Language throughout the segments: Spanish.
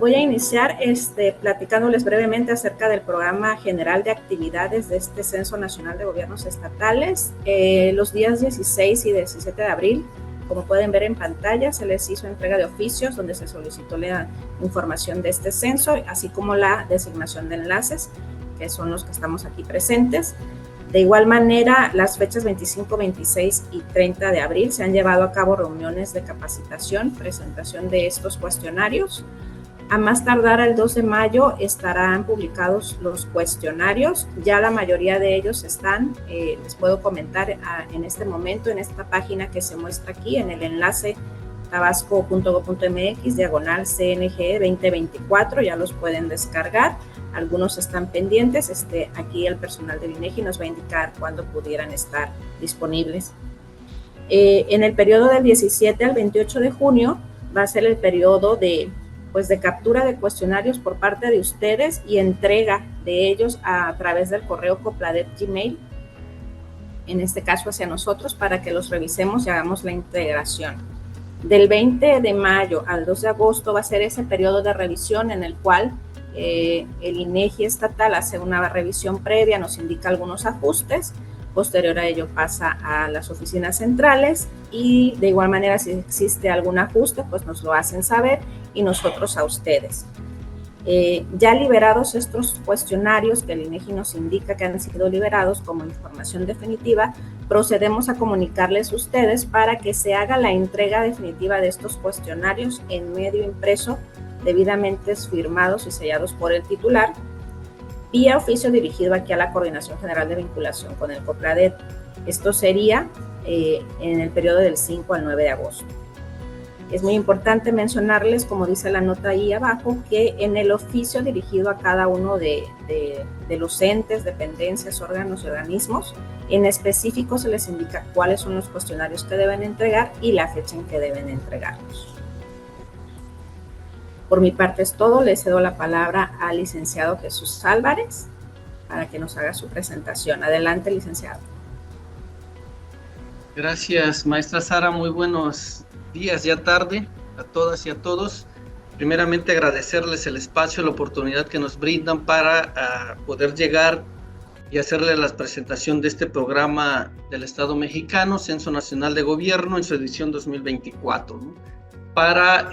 voy a iniciar platicándoles brevemente acerca del programa general de actividades de este Censo Nacional de Gobiernos Estatales. Los días 16 y 17 de abril, como pueden ver en pantalla, se les hizo entrega de oficios donde se solicitó la información de este censo, así como la designación de enlaces, que son los que estamos aquí presentes. De igual manera, las fechas 25, 26 y 30 de abril se han llevado a cabo reuniones de capacitación, presentación de estos cuestionarios. A más tardar el 2 de mayo estarán publicados los cuestionarios. Ya la mayoría de ellos están, les puedo comentar en este momento, en esta página que se muestra aquí, en el enlace tabasco.gov.mx/CNG 2024, ya los pueden descargar. Algunos están pendientes, aquí el personal del INEGI nos va a indicar cuándo pudieran estar disponibles. En el periodo del 17 al 28 de junio va a ser el periodo de captura de cuestionarios por parte de ustedes y entrega de ellos a través del correo Copladet Gmail, en este caso hacia nosotros, para que los revisemos y hagamos la integración. Del 20 de mayo al 2 de agosto va a ser ese periodo de revisión en el cual el INEGI estatal hace una revisión previa, nos indica algunos ajustes, posterior a ello pasa a las oficinas centrales y de igual manera si existe algún ajuste pues nos lo hacen saber y nosotros a ustedes. Ya liberados estos cuestionarios que el INEGI nos indica que han sido liberados como información definitiva, procedemos a comunicarles a ustedes para que se haga la entrega definitiva de estos cuestionarios en medio impreso, debidamente firmados y sellados por el titular, vía oficio dirigido aquí a la Coordinación General de Vinculación con el Copladet. Esto sería en el periodo del 5 al 9 de agosto. Es muy importante mencionarles, como dice la nota ahí abajo, que en el oficio dirigido a cada uno de los entes, dependencias, órganos y organismos, en específico se les indica cuáles son los cuestionarios que deben entregar y la fecha en que deben entregarlos. Por mi parte es todo, le cedo la palabra al licenciado Jesús Álvarez para que nos haga su presentación. Adelante, licenciado. Gracias, maestra Sara, muy buenos días ya tarde a todas y a todos. Primeramente agradecerles el espacio, la oportunidad que nos brindan para poder llegar y hacerle la presentación de este programa del Estado mexicano, Censo Nacional de Gobierno, en su edición 2024, ¿no? Para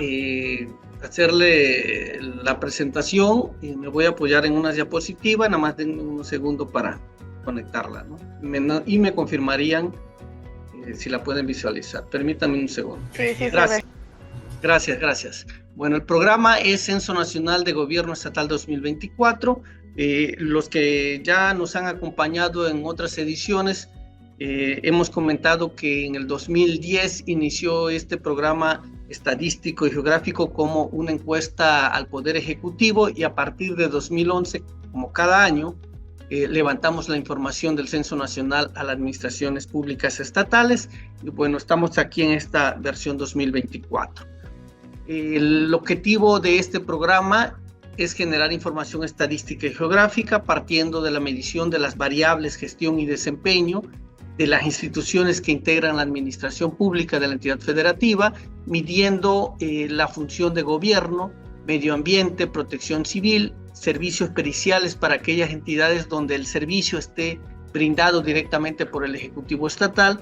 hacerle la presentación, me voy a apoyar en una diapositiva, nada más denme un segundo para conectarla, ¿no? Y me confirmarían si la pueden visualizar. Permítanme un segundo. Sí, Gracias. Bueno, el programa es Censo Nacional de Gobierno Estatal 2024. Los que ya nos han acompañado en otras ediciones, hemos comentado que en el 2010 inició este programa estadístico y geográfico como una encuesta al Poder Ejecutivo y a partir de 2011, como cada año, levantamos la información del Censo Nacional a las administraciones públicas estatales y bueno, estamos aquí en esta versión 2024. El objetivo de este programa es generar información estadística y geográfica partiendo de la medición de las variables gestión y desempeño de las instituciones que integran la administración pública de la entidad federativa, midiendo la función de gobierno, medio ambiente, protección civil, servicios periciales para aquellas entidades donde el servicio esté brindado directamente por el Ejecutivo Estatal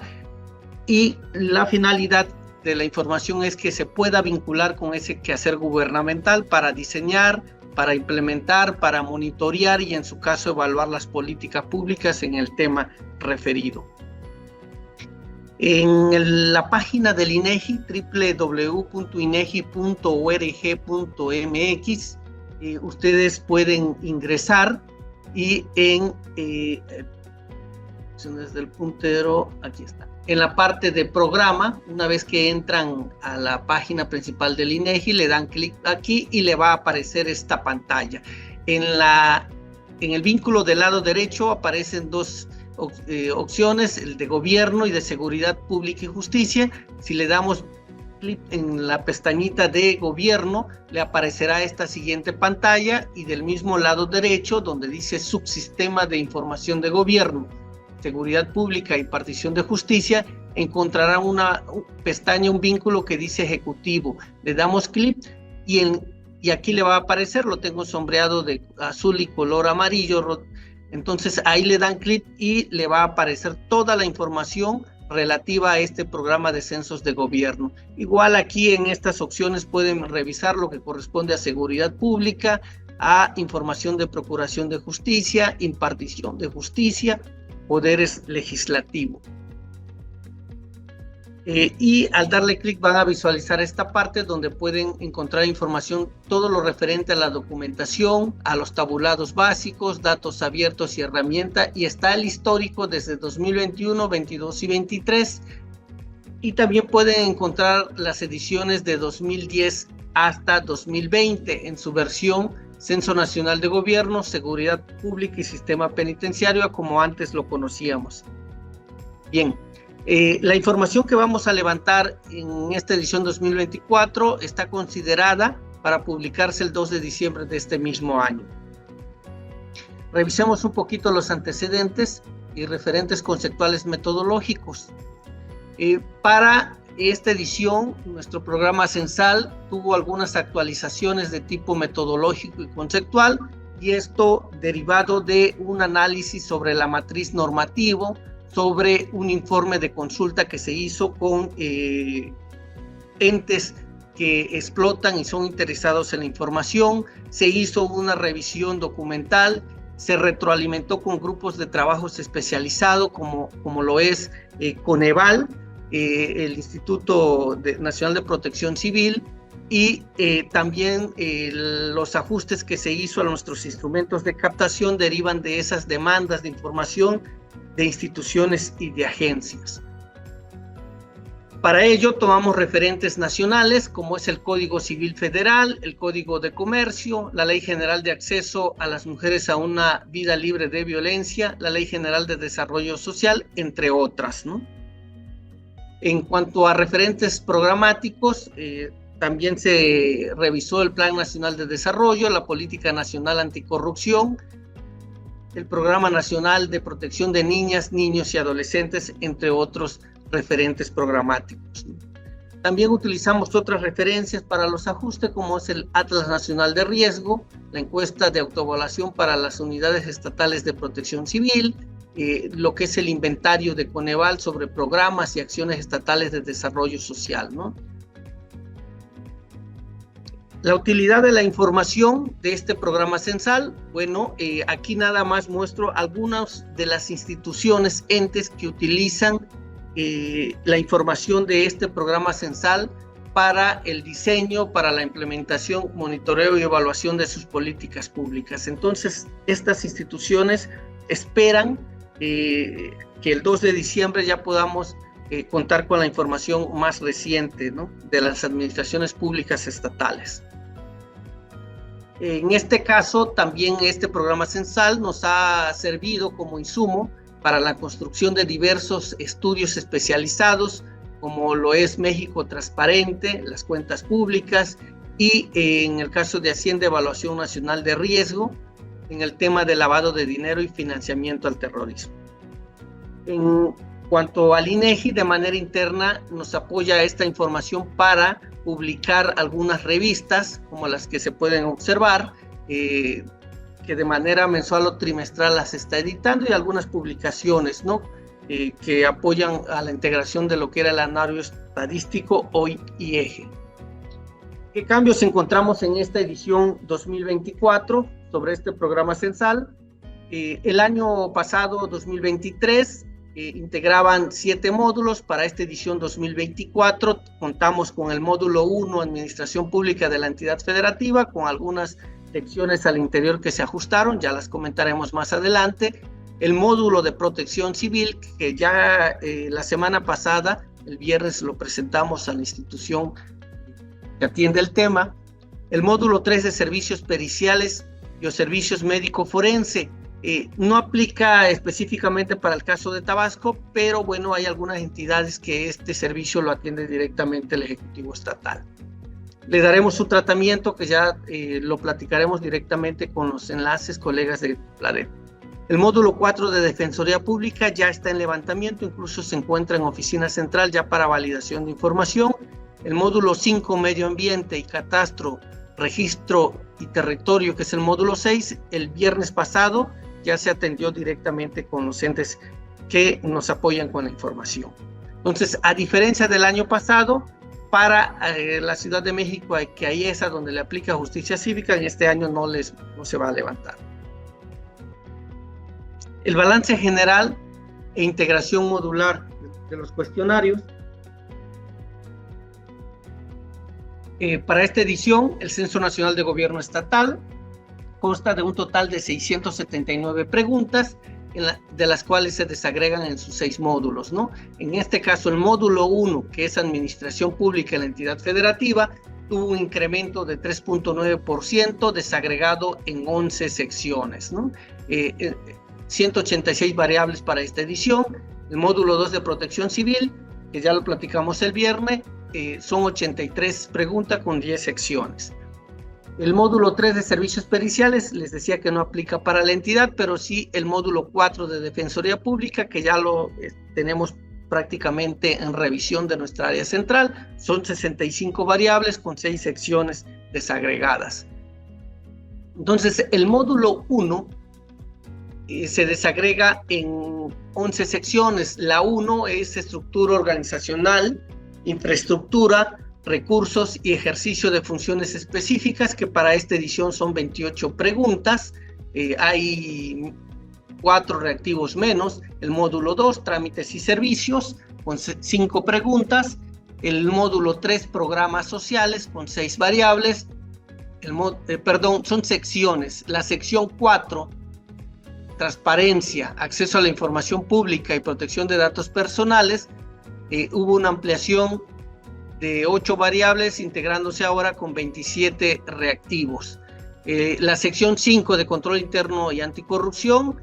y la finalidad de la información es que se pueda vincular con ese quehacer gubernamental para diseñar, para implementar, para monitorear y en su caso evaluar las políticas en el tema referido. En la página del INEGI, www.inegi.org.mx, ustedes pueden ingresar y desde el puntero, aquí está. En la parte de programa, una vez que entran a la página principal del INEGI, le dan clic aquí y le va a aparecer esta pantalla. En el vínculo del lado derecho aparecen dos opciones, el de gobierno y de seguridad pública y justicia. Si le damos clic en la pestañita de gobierno, le aparecerá esta siguiente pantalla y del mismo lado derecho, donde dice subsistema de información de gobierno, seguridad pública y partición de justicia, encontrará una pestaña, un vínculo que dice ejecutivo. Le damos clic y y aquí le va a aparecer, lo tengo sombreado de azul y color amarillo, entonces ahí le dan clic y le va a aparecer toda la información relativa a este programa de censos de gobierno. Igual aquí en estas opciones pueden revisar lo que corresponde a seguridad pública, a información de procuración de justicia, impartición de justicia, poderes legislativos. Y al darle clic van a visualizar esta parte donde pueden encontrar información, todo lo referente a la documentación, a los tabulados básicos, datos abiertos y herramienta, y está el histórico desde 2021, 22 y 23, y también pueden encontrar las ediciones de 2010 hasta 2020 en su versión Censo Nacional de Gobierno, Seguridad Pública y Sistema Penitenciario, como antes lo conocíamos. Bien. La información que vamos a levantar en esta edición 2024 está considerada para publicarse el 2 de diciembre de este mismo año. Revisemos un poquito los antecedentes y referentes conceptuales metodológicos. Para esta edición, nuestro programa censal tuvo algunas actualizaciones de tipo metodológico y conceptual, y esto derivado de un análisis sobre la matriz normativo, sobre un informe de consulta que se hizo con entes que explotan y son interesados en la información. Se hizo una revisión documental, se retroalimentó con grupos de trabajos especializados como lo es Coneval, el Instituto Nacional de Protección Civil, y también los ajustes que se hizo a nuestros instrumentos de captación derivan de esas demandas de información de instituciones y de agencias. Para ello tomamos referentes nacionales como es el Código Civil Federal, el Código de Comercio, la Ley General de Acceso a las Mujeres a una Vida Libre de Violencia, la Ley General de Desarrollo Social, entre otras, ¿no? En cuanto a referentes programáticos, también se revisó el Plan Nacional de Desarrollo, la Política Nacional Anticorrupción, el Programa Nacional de Protección de Niñas, Niños y Adolescentes, entre otros referentes programáticos. También utilizamos otras referencias para los ajustes, como es el Atlas Nacional de Riesgo, la encuesta de autoevaluación para las unidades estatales de protección civil, lo que es el inventario de Coneval sobre programas y acciones estatales de desarrollo social, ¿no? La utilidad de la información de este programa censal, bueno, aquí nada más muestro algunas de las instituciones, entes que utilizan la información de este programa censal para el diseño, para la implementación, monitoreo y evaluación de sus políticas públicas. Entonces, estas instituciones esperan que el 2 de diciembre ya podamos contar con la información más reciente, ¿no?, de las administraciones públicas estatales. En este caso, también este programa censal nos ha servido como insumo para la construcción de diversos estudios especializados, como lo es México Transparente, las cuentas públicas, y en el caso de Hacienda, Evaluación Nacional de Riesgo, en el tema de lavado de dinero y financiamiento al terrorismo. En cuanto al INEGI, de manera interna nos apoya esta información para publicar algunas revistas, como las que se pueden observar, que de manera mensual o trimestral las está editando, y algunas publicaciones, ¿no?, que apoyan a la integración de lo que era el anuario estadístico hoy y eje. ¿Qué cambios encontramos en esta edición 2024 sobre este programa censal? El año pasado, 2023, integraban 7 módulos. Para esta edición 2024 contamos con el módulo 1, Administración Pública de la Entidad Federativa, con algunas secciones al interior que se ajustaron, ya las comentaremos más adelante. El módulo de Protección Civil, que ya la semana pasada, el viernes, lo presentamos a la institución que atiende el tema. El módulo 3 de Servicios Periciales y Servicios Médico-Forense, no aplica específicamente para el caso de Tabasco, pero bueno, hay algunas entidades que este servicio lo atiende directamente el Ejecutivo Estatal. Le daremos su tratamiento, que ya lo platicaremos directamente con los enlaces, colegas de Plaret. El módulo 4 de Defensoría Pública ya está en levantamiento, incluso se encuentra en oficina central ya para validación de información. El módulo 5, Medio Ambiente y Catastro registro y territorio, que es el módulo 6, el viernes pasado ya se atendió directamente con los entes que nos apoyan con la información. Entonces, a diferencia del año pasado, para la Ciudad de México, que ahí es a donde le aplica justicia cívica, en este año no se va a levantar. El balance general e integración modular de los cuestionarios. Para esta edición, el Censo Nacional de Gobierno Estatal consta de un total de 679 preguntas, de las cuales se desagregan en sus 6 módulos, ¿no? En este caso, el módulo 1, que es Administración Pública en la entidad federativa, tuvo un incremento de 3.9% desagregado en 11 secciones, ¿no? 186 variables para esta edición. El módulo 2 de Protección Civil, que ya lo platicamos el viernes, son 83 preguntas con 10 secciones. El módulo 3 de Servicios Periciales, les decía que no aplica para la entidad, pero sí el módulo 4 de Defensoría Pública, que ya lo tenemos prácticamente en revisión de nuestra área central. Son 65 variables con 6 secciones desagregadas. Entonces, el módulo 1 se desagrega en 11 secciones. La 1 es estructura organizacional, infraestructura, recursos y ejercicio de funciones específicas, que para esta edición son 28 preguntas. Hay 4 reactivos menos. El módulo 2, trámites y servicios, con 5 preguntas. El módulo 3, programas sociales, con 6 variables. Son secciones. La sección 4, transparencia, acceso a la información pública y protección de datos personales, hubo una ampliación de 8 variables, integrándose ahora con 27 reactivos. La sección 5 de control interno y anticorrupción,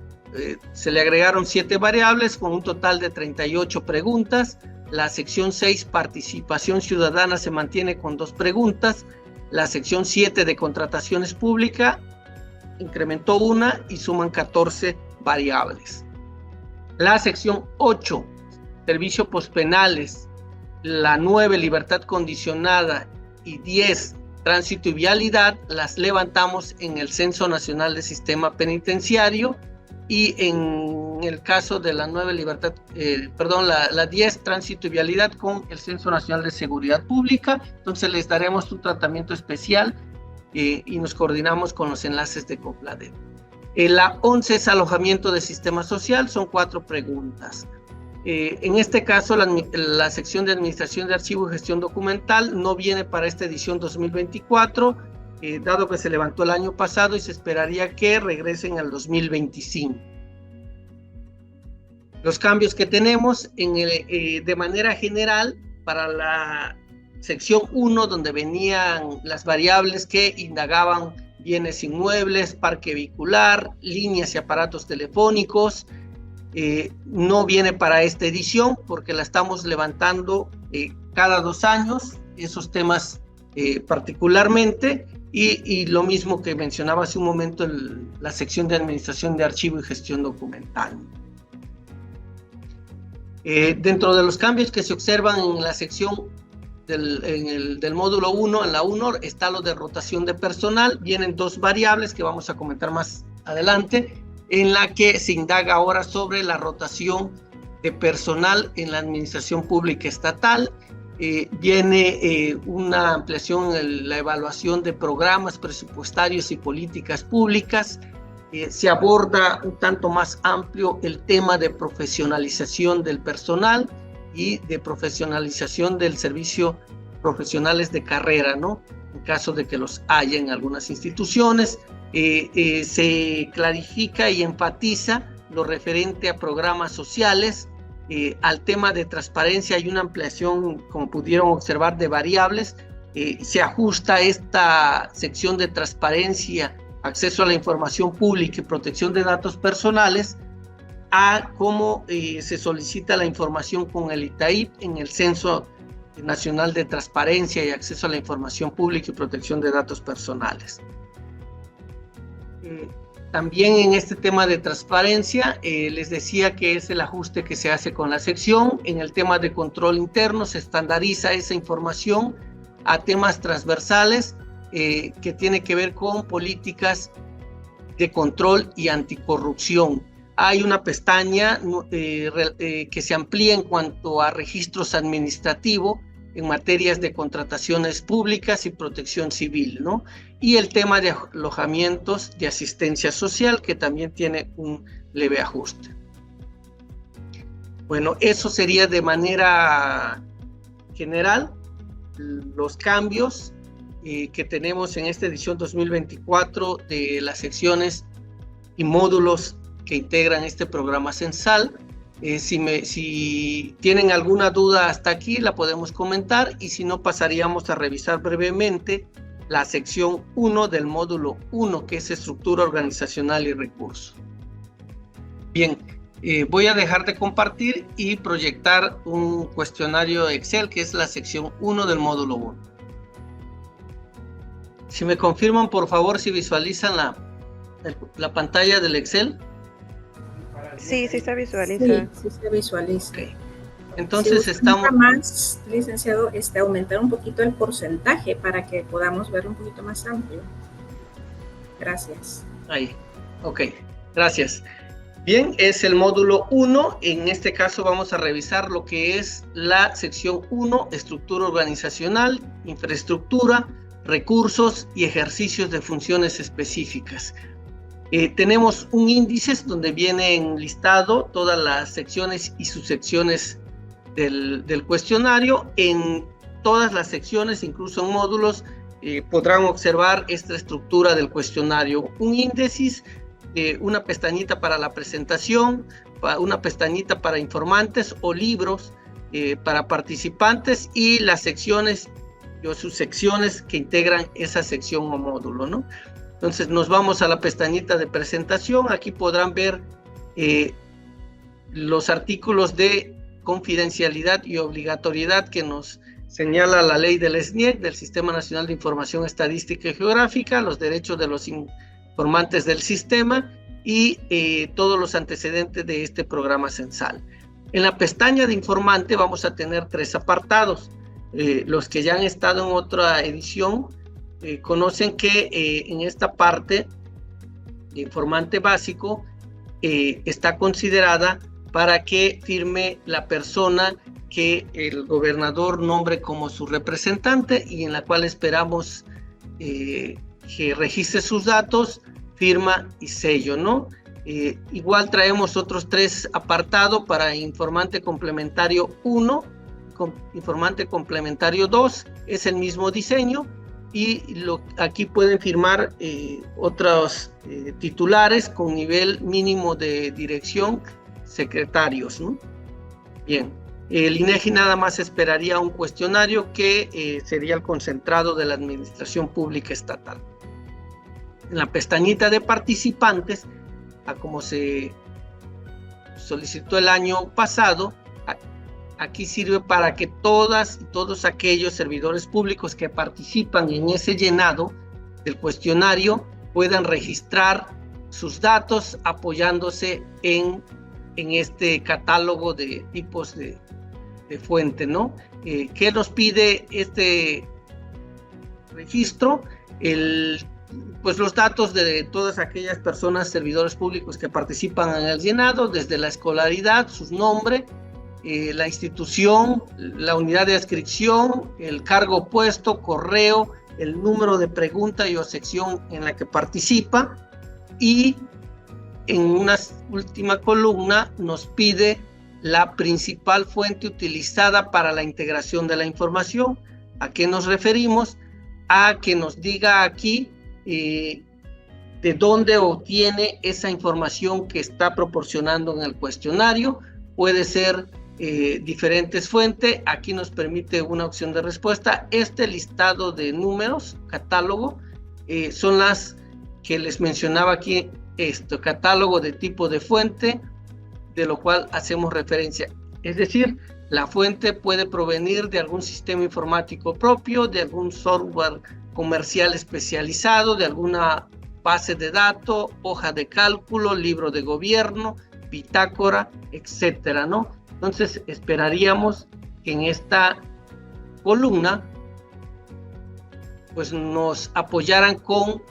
se le agregaron 7 variables con un total de 38 preguntas. La sección 6, participación ciudadana, se mantiene con 2 preguntas. La sección 7 de contrataciones públicas incrementó 1 y suman 14 variables. La sección 8, servicios pospenales, la 9, libertad condicionada, y 10, tránsito y vialidad, las levantamos en el Censo Nacional del Sistema Penitenciario, y en el caso de la 9, la 10, tránsito y vialidad, con el Censo Nacional de Seguridad Pública. Entonces les daremos un tratamiento especial y nos coordinamos con los enlaces de COPLADER. La 11 es alojamiento de sistema social, son 4 preguntas. En este caso, la sección de administración de archivo y gestión documental no viene para esta edición 2024, dado que se levantó el año pasado y se esperaría que regresen al 2025. Los cambios que tenemos de manera general para la sección 1, donde venían las variables que indagaban bienes inmuebles, parque vehicular, líneas y aparatos telefónicos, no viene para esta edición porque la estamos levantando cada 2 años, esos temas particularmente, y lo mismo que mencionaba hace un momento la sección de administración de archivo y gestión documental. Dentro de los cambios que se observan en la sección del módulo 1, en la 1 está lo de rotación de personal. Vienen 2 variables que vamos a comentar más adelante, en la que se indaga ahora sobre la rotación de personal en la administración pública estatal. Viene una ampliación en la evaluación de programas presupuestarios y políticas públicas. Se aborda un tanto más amplio el tema de profesionalización del personal y de profesionalización del servicio profesionales de carrera, ¿no? En caso de que los haya en algunas instituciones. Se clarifica y enfatiza lo referente a programas sociales. Al tema de transparencia hay una ampliación, como pudieron observar, de variables. Se ajusta esta sección de transparencia, acceso a la información pública y protección de datos personales a cómo se solicita la información con el ITAIP en el Censo Nacional de Transparencia y Acceso a la Información Pública y Protección de Datos Personales. También en este tema de transparencia, les decía que es el ajuste que se hace con la sección. En el tema de control interno se estandariza esa información a temas transversales que tiene que ver con políticas de control y anticorrupción. Hay una pestaña que se amplía en cuanto a registros administrativos en materias de contrataciones públicas y protección civil, ¿no? Y el tema de alojamientos de asistencia social, que también tiene un leve ajuste. Bueno, eso sería de manera general los cambios que tenemos en esta edición 2024 de las secciones y módulos que integran este programa censal. Si tienen alguna duda hasta aquí, la podemos comentar, y si no, pasaríamos a revisar brevemente la sección 1 del módulo 1, que es estructura organizacional y recursos. Bien, voy a dejar de compartir y proyectar un cuestionario Excel, que es la sección 1 del módulo 1. Si me confirman, por favor, si visualizan la pantalla del Excel. Sí, sí se visualiza. Sí se visualiza. Okay. Entonces si estamos... más, licenciado, aumentar un poquito el porcentaje para que podamos ver un poquito más amplio. Gracias. Ahí, ok, gracias. Bien, es el módulo 1. En este caso vamos a revisar lo que es la sección 1, estructura organizacional, infraestructura, recursos y ejercicios de funciones específicas. Tenemos un índice donde vienen listado todas las secciones y subsecciones del cuestionario. En todas las secciones, incluso en módulos, podrán observar esta estructura del cuestionario. Un índice, una pestañita para la presentación, una pestañita para informantes o libros para participantes, y las secciones o subsecciones que integran esa sección o módulo, ¿no? Entonces nos vamos a la pestañita de presentación. Aquí podrán ver los artículos de confidencialidad y obligatoriedad que nos señala la ley del SNIEC, del Sistema Nacional de Información Estadística y Geográfica, los derechos de los informantes del sistema y todos los antecedentes de este programa censal. En la pestaña de informante vamos a tener 3 apartados. Los que ya han estado en otra edición conocen que en esta parte de informante básico está considerada para que firme la persona que el gobernador nombre como su representante, y en la cual esperamos que registre sus datos, firma y sello, ¿no? Igual traemos otros 3 apartados para informante complementario 1, informante complementario 2, es el mismo diseño, y aquí pueden firmar otros titulares con nivel mínimo de dirección, secretarios, ¿no? Bien, el INEGI nada más esperaría un cuestionario que sería el concentrado de la Administración Pública Estatal. En la pestañita de participantes, como se solicitó el año pasado, aquí sirve para que todas y todos aquellos servidores públicos que participan en ese llenado del cuestionario puedan registrar sus datos apoyándose en este catálogo de tipos de fuente, ¿no? ¿Qué nos pide este registro? Pues los datos de todas aquellas personas, servidores públicos que participan en el llenado, desde la escolaridad, su nombre, la institución, la unidad de adscripción, el cargo puesto, correo, el número de pregunta y o sección en la que participa, y en una última columna nos pide la principal fuente utilizada para la integración de la información. ¿A qué nos referimos? A que nos diga aquí de dónde obtiene esa información que está proporcionando en el cuestionario. Puede ser diferentes fuentes. Aquí nos permite una opción de respuesta. Este listado de números, catálogo, son las que les mencionaba aquí, catálogo de tipo de fuente, de lo cual hacemos referencia. Es decir, la fuente puede provenir de algún sistema informático propio, de algún software comercial especializado, de alguna base de datos, hoja de cálculo, libro de gobierno, bitácora, etcétera, ¿no? Entonces esperaríamos que en esta columna pues nos apoyaran con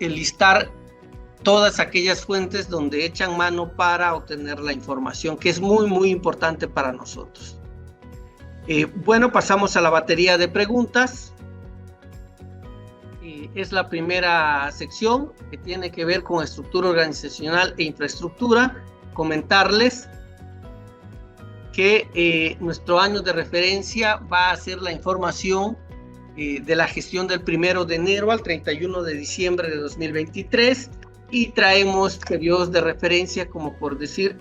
enlistar todas aquellas fuentes donde echan mano para obtener la información, que es muy, muy importante para nosotros. Bueno, pasamos a la batería de preguntas. Es la primera sección que tiene que ver con estructura organizacional e infraestructura. Comentarles que nuestro año de referencia va a ser la información de la gestión del 1 de enero al 31 de diciembre de 2023 y traemos periodos de referencia como por decir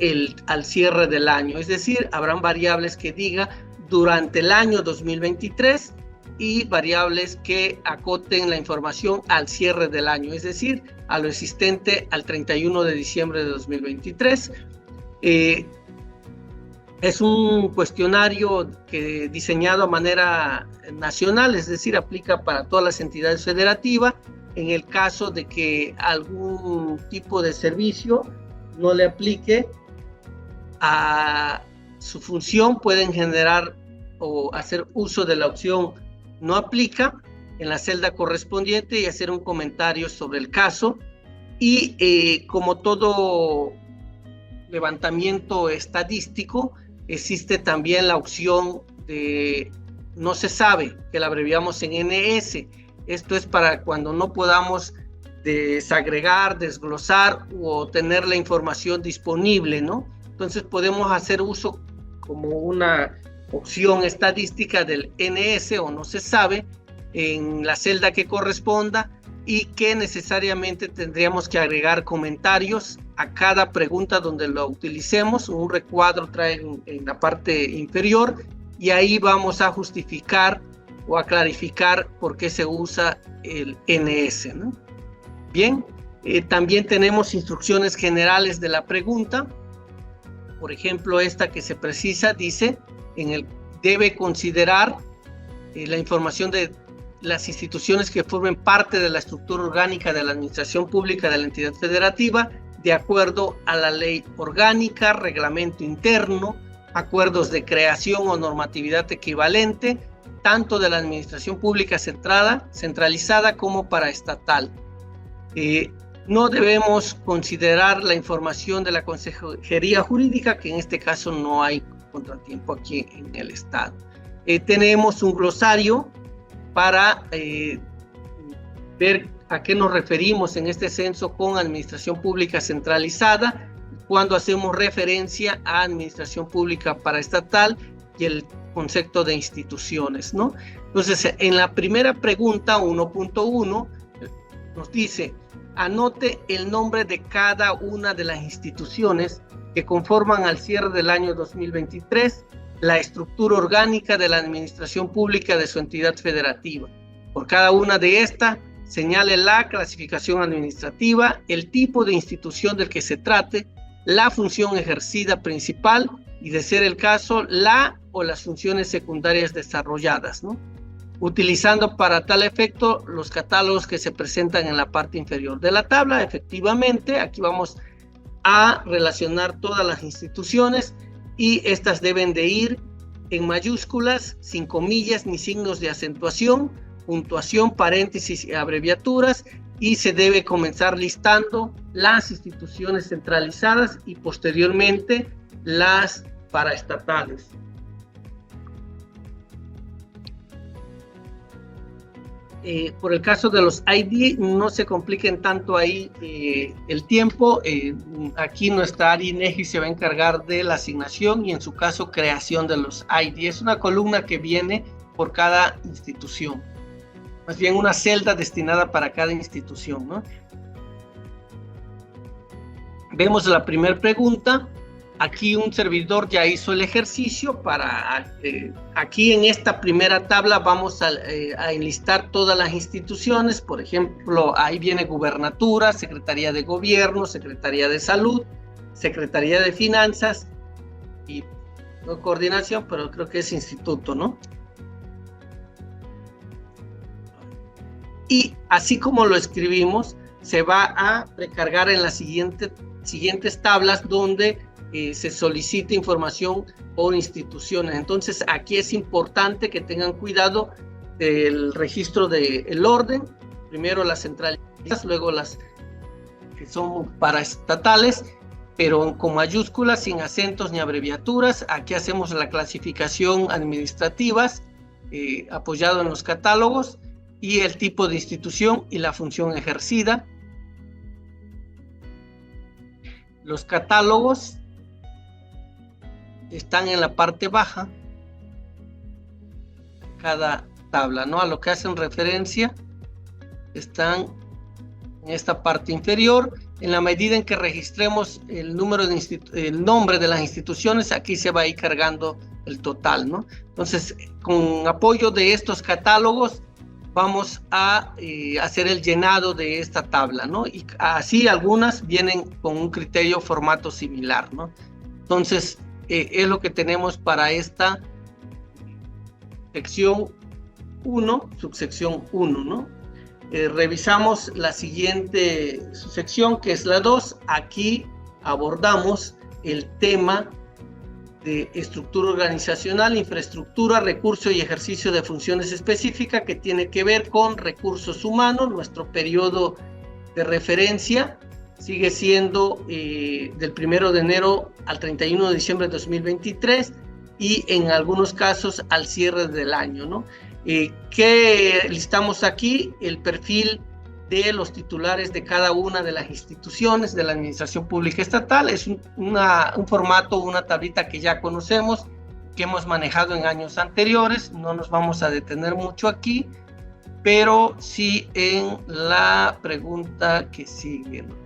al cierre del año, es decir, habrán variables que diga durante el año 2023 y variables que acoten la información al cierre del año, es decir, a lo existente al 31 de diciembre de 2023. Es un cuestionario que diseñado a manera nacional, es decir, aplica para todas las entidades federativas. En el caso de que algún tipo de servicio no le aplique a su función, pueden generar o hacer uso de la opción no aplica en la celda correspondiente y hacer un comentario sobre el caso. Y como todo levantamiento estadístico, existe también la opción de no se sabe, que la abreviamos en NS. Esto es para cuando no podamos desagregar, desglosar o tener la información disponible, ¿no? Entonces podemos hacer uso como una opción estadística del NS o no se sabe en la celda que corresponda y que necesariamente tendríamos que agregar comentarios a cada pregunta donde lo utilicemos. Un recuadro trae en la parte inferior y ahí vamos a justificar o a clarificar por qué se usa el NS, ¿no? Bien, también tenemos instrucciones generales de la pregunta. Por ejemplo, esta que se precisa dice, debe considerar la información de las instituciones que formen parte de la estructura orgánica de la administración pública de la entidad federativa, de acuerdo a la ley orgánica, reglamento interno, acuerdos de creación o normatividad equivalente, tanto de la administración pública centralizada como paraestatal. No debemos considerar la información de la Consejería Jurídica, que en este caso no hay contratiempo aquí en el Estado. Tenemos un glosario para ver a qué nos referimos en este censo con administración pública centralizada, cuando hacemos referencia a administración pública paraestatal y el concepto de instituciones, ¿no? Entonces, en la primera pregunta, 1.1, nos dice, anote el nombre de cada una de las instituciones que conforman al cierre del año 2023 la estructura orgánica de la administración pública de su entidad federativa. Por cada una de estas, señale la clasificación administrativa, el tipo de institución del que se trate, la función ejercida principal y, de ser el caso, la o las funciones secundarias desarrolladas, ¿no? Utilizando para tal efecto los catálogos que se presentan en la parte inferior de la tabla. Efectivamente, aquí vamos a relacionar todas las instituciones y estas deben de ir en mayúsculas, sin comillas ni signos de acentuación, puntuación, paréntesis y abreviaturas, y se debe comenzar listando las instituciones centralizadas y posteriormente las paraestatales. Por el caso de los ID, no se compliquen tanto ahí el tiempo. Aquí nuestra área INEGI se va a encargar de la asignación y en su caso creación de los ID. Es una columna que viene por cada institución, más bien una celda destinada para cada institución, ¿no? Vemos la primera pregunta. Aquí un servidor ya hizo el ejercicio para, aquí en esta primera tabla vamos a enlistar todas las instituciones. Por ejemplo, ahí viene Gubernatura, Secretaría de Gobierno, Secretaría de Salud, Secretaría de Finanzas y no coordinación, pero creo que es instituto, ¿no? Y así como lo escribimos, se va a recargar en las siguientes tablas donde se solicita información por instituciones. Entonces aquí es importante que tengan cuidado del registro del orden, primero las centrales, luego las que son paraestatales, pero con mayúsculas, sin acentos ni abreviaturas. Aquí hacemos la clasificación administrativas, apoyado en los catálogos, y el tipo de institución y la función ejercida. Los catálogos están en la parte baja, cada tabla, ¿no? A lo que hacen referencia están en esta parte inferior. En la medida en que registremos el nombre de las instituciones, aquí se va a ir cargando el total, ¿no? Entonces, con apoyo de estos catálogos, vamos a hacer el llenado de esta tabla, ¿no? Y así algunas vienen con un criterio formato similar, ¿no? Entonces, es lo que tenemos para esta sección 1, subsección 1, ¿no? Revisamos la siguiente subsección, que es la 2. Aquí abordamos el tema de estructura organizacional, infraestructura, recurso y ejercicio de funciones específicas, que tiene que ver con recursos humanos. Nuestro periodo de referencia sigue siendo del 1 de enero al 31 de diciembre de 2023 y en algunos casos al cierre del año, ¿no? ¿Qué listamos aquí? El perfil de los titulares de cada una de las instituciones de la Administración Pública Estatal. Es un formato, una tablita que ya conocemos, que hemos manejado en años anteriores. No nos vamos a detener mucho aquí, pero sí en la pregunta que sigue, ¿no?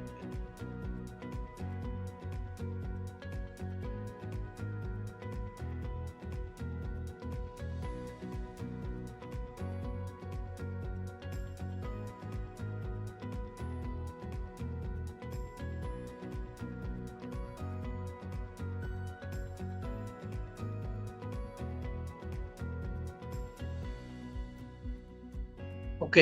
Ok,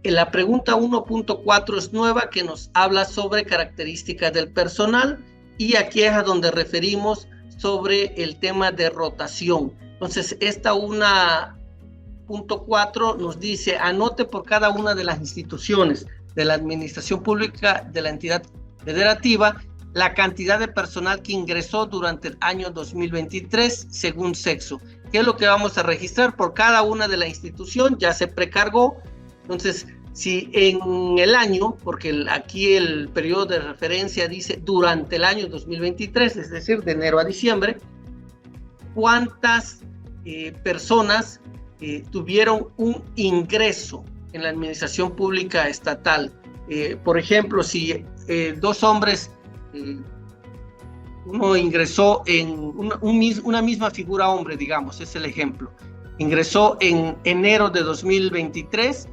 la pregunta 1.4 es nueva, que nos habla sobre características del personal, y aquí es a donde referimos sobre el tema de rotación. Entonces, esta 1.4 nos dice: anote por cada una de las instituciones de la administración pública de la entidad federativa la cantidad de personal que ingresó durante el año 2023 según sexo. ¿Qué es lo que vamos a registrar por cada una de la institución? Ya se precargó. Entonces, si en el año, porque aquí el periodo de referencia dice durante el año 2023, es decir, de enero a diciembre, ¿cuántas personas tuvieron un ingreso en la administración pública estatal? Por ejemplo, si dos hombres, uno ingresó en una misma figura hombre, digamos, es el ejemplo, ingresó en enero de 2023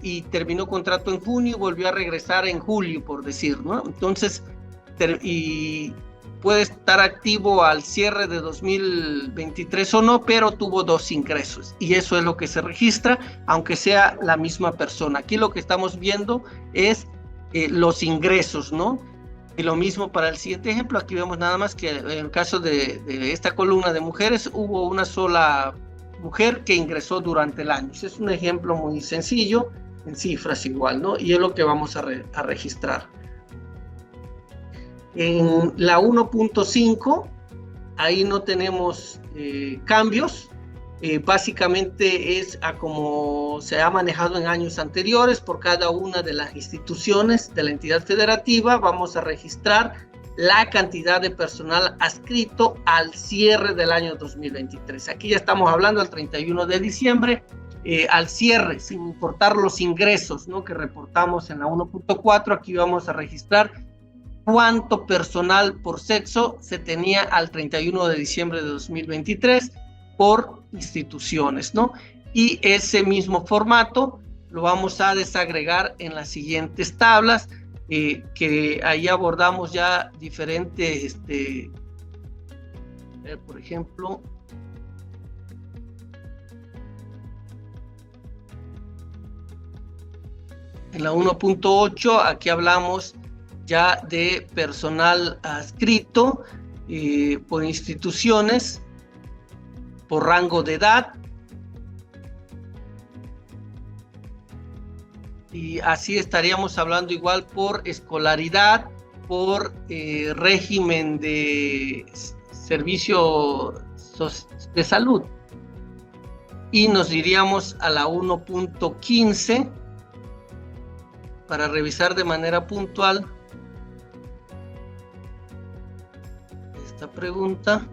y terminó contrato en junio y volvió a regresar en julio, por decir, ¿no? Entonces, y puede estar activo al cierre de 2023 o no, pero tuvo dos ingresos, y eso es lo que se registra, aunque sea la misma persona. Aquí lo que estamos viendo es los ingresos, ¿no? Y lo mismo para el siguiente ejemplo. Aquí vemos nada más que en el caso de esta columna de mujeres, hubo una sola mujer que ingresó durante el año. Es un ejemplo muy sencillo, en cifras igual, ¿no? Y es lo que vamos a registrar. En la 1.5, ahí no tenemos cambios. Básicamente es a como se ha manejado en años anteriores. Por cada una de las instituciones de la entidad federativa vamos a registrar la cantidad de personal adscrito al cierre del año 2023. Aquí ya estamos hablando del 31 de diciembre, al cierre, sin importar los ingresos, ¿no?, que reportamos en la 1.4. Aquí vamos a registrar cuánto personal por sexo se tenía al 31 de diciembre de 2023 por instituciones, ¿no? Y ese mismo formato lo vamos a desagregar en las siguientes tablas, que ahí abordamos ya diferentes, por ejemplo, en la 1.8, aquí hablamos ya de personal adscrito por instituciones, por rango de edad, y así estaríamos hablando igual por escolaridad, por régimen de servicio de salud. Y nos iríamos a la 1.15 para revisar de manera puntual esta pregunta.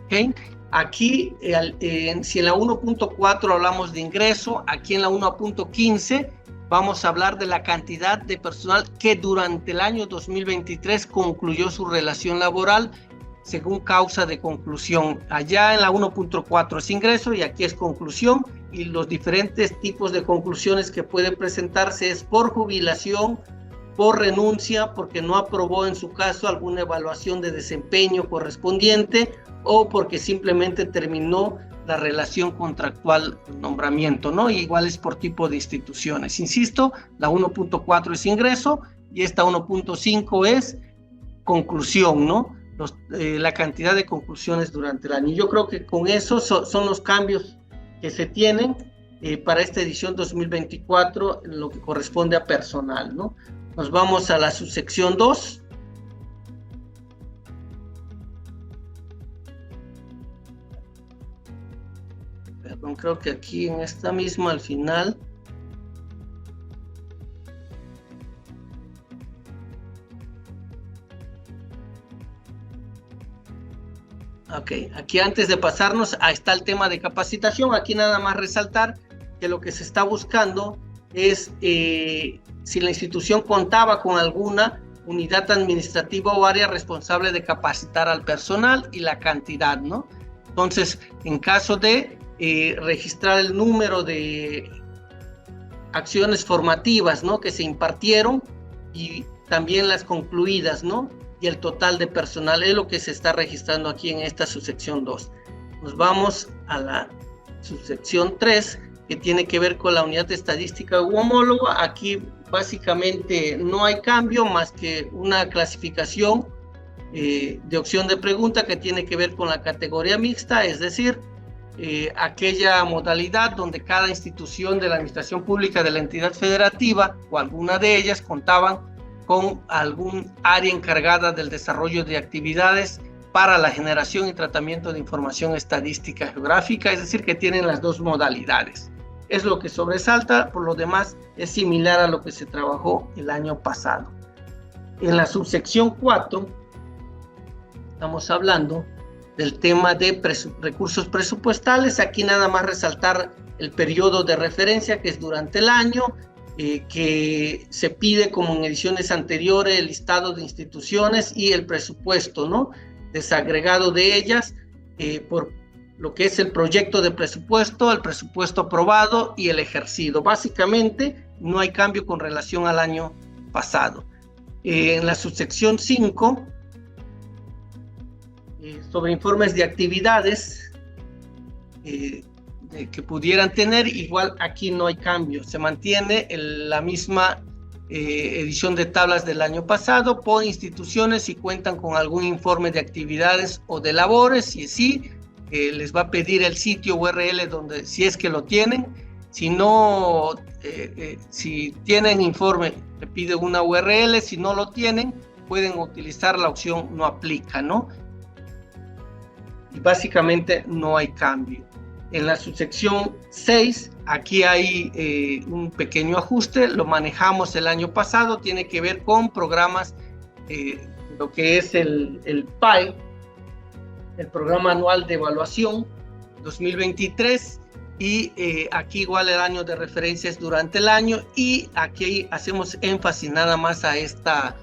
Okay. Aquí, si en la 1.4 hablamos de ingreso, aquí en la 1.15 vamos a hablar de la cantidad de personal que durante el año 2023 concluyó su relación laboral según causa de conclusión. Allá en la 1.4 es ingreso y aquí es conclusión, y los diferentes tipos de conclusiones que pueden presentarse es por jubilación, por renuncia, porque no aprobó en su caso alguna evaluación de desempeño correspondiente, o porque simplemente terminó la relación contractual nombramiento, ¿no? Y igual es por tipo de instituciones. Insisto, la 1.4 es ingreso y esta 1.5 es conclusión, ¿no? La cantidad de conclusiones durante el año. Yo creo que con eso son los cambios que se tienen para esta edición 2024 en lo que corresponde a personal, ¿no? Nos vamos a la subsección 2. Perdón, creo que aquí en esta misma al final. Ok, aquí antes de pasarnos, está el tema de capacitación. Aquí nada más resaltar que lo que se está buscando es si la institución contaba con alguna unidad administrativa o área responsable de capacitar al personal y la cantidad, ¿no? Entonces, en caso de registrar el número de acciones formativas, ¿no?, que se impartieron y también las concluidas, ¿no?, y el total de personal es lo que se está registrando aquí en esta subsección 2. Nos vamos a la subsección 3, que tiene que ver con la unidad estadística u homóloga. Aquí básicamente no hay cambio más que una clasificación de opción de pregunta que tiene que ver con la categoría mixta, es decir, aquella modalidad donde cada institución de la administración pública de la entidad federativa o alguna de ellas contaban con algún área encargada del desarrollo de actividades para la generación y tratamiento de información estadística geográfica, es decir, que tienen las dos modalidades. Es lo que sobresalta, por lo demás es similar a lo que se trabajó el año pasado. En la subsección 4 estamos hablando del tema de recursos presupuestales. Aquí nada más resaltar el periodo de referencia, que es durante el año, que se pide, como en ediciones anteriores, el listado de instituciones y el presupuesto, ¿no?, desagregado de ellas por lo que es el proyecto de presupuesto, el presupuesto aprobado y el ejercido. Básicamente no hay cambio con relación al año pasado. En la subsección 5, sobre informes de actividades que pudieran tener, igual aquí no hay cambio, se mantiene la misma edición de tablas del año pasado por instituciones si cuentan con algún informe de actividades o de labores, y sí, les va a pedir el sitio URL donde, si es que lo tienen. Si no, si tienen informe, le pide una URL. Si no lo tienen, pueden utilizar la opción no aplica, ¿no? Y básicamente no hay cambio. En la subsección 6, aquí hay un pequeño ajuste, lo manejamos el año pasado, tiene que ver con programas, lo que es el PAE, el Programa Anual de Evaluación 2023, y aquí igual el año de referencia es durante el año, y aquí hacemos énfasis nada más a esta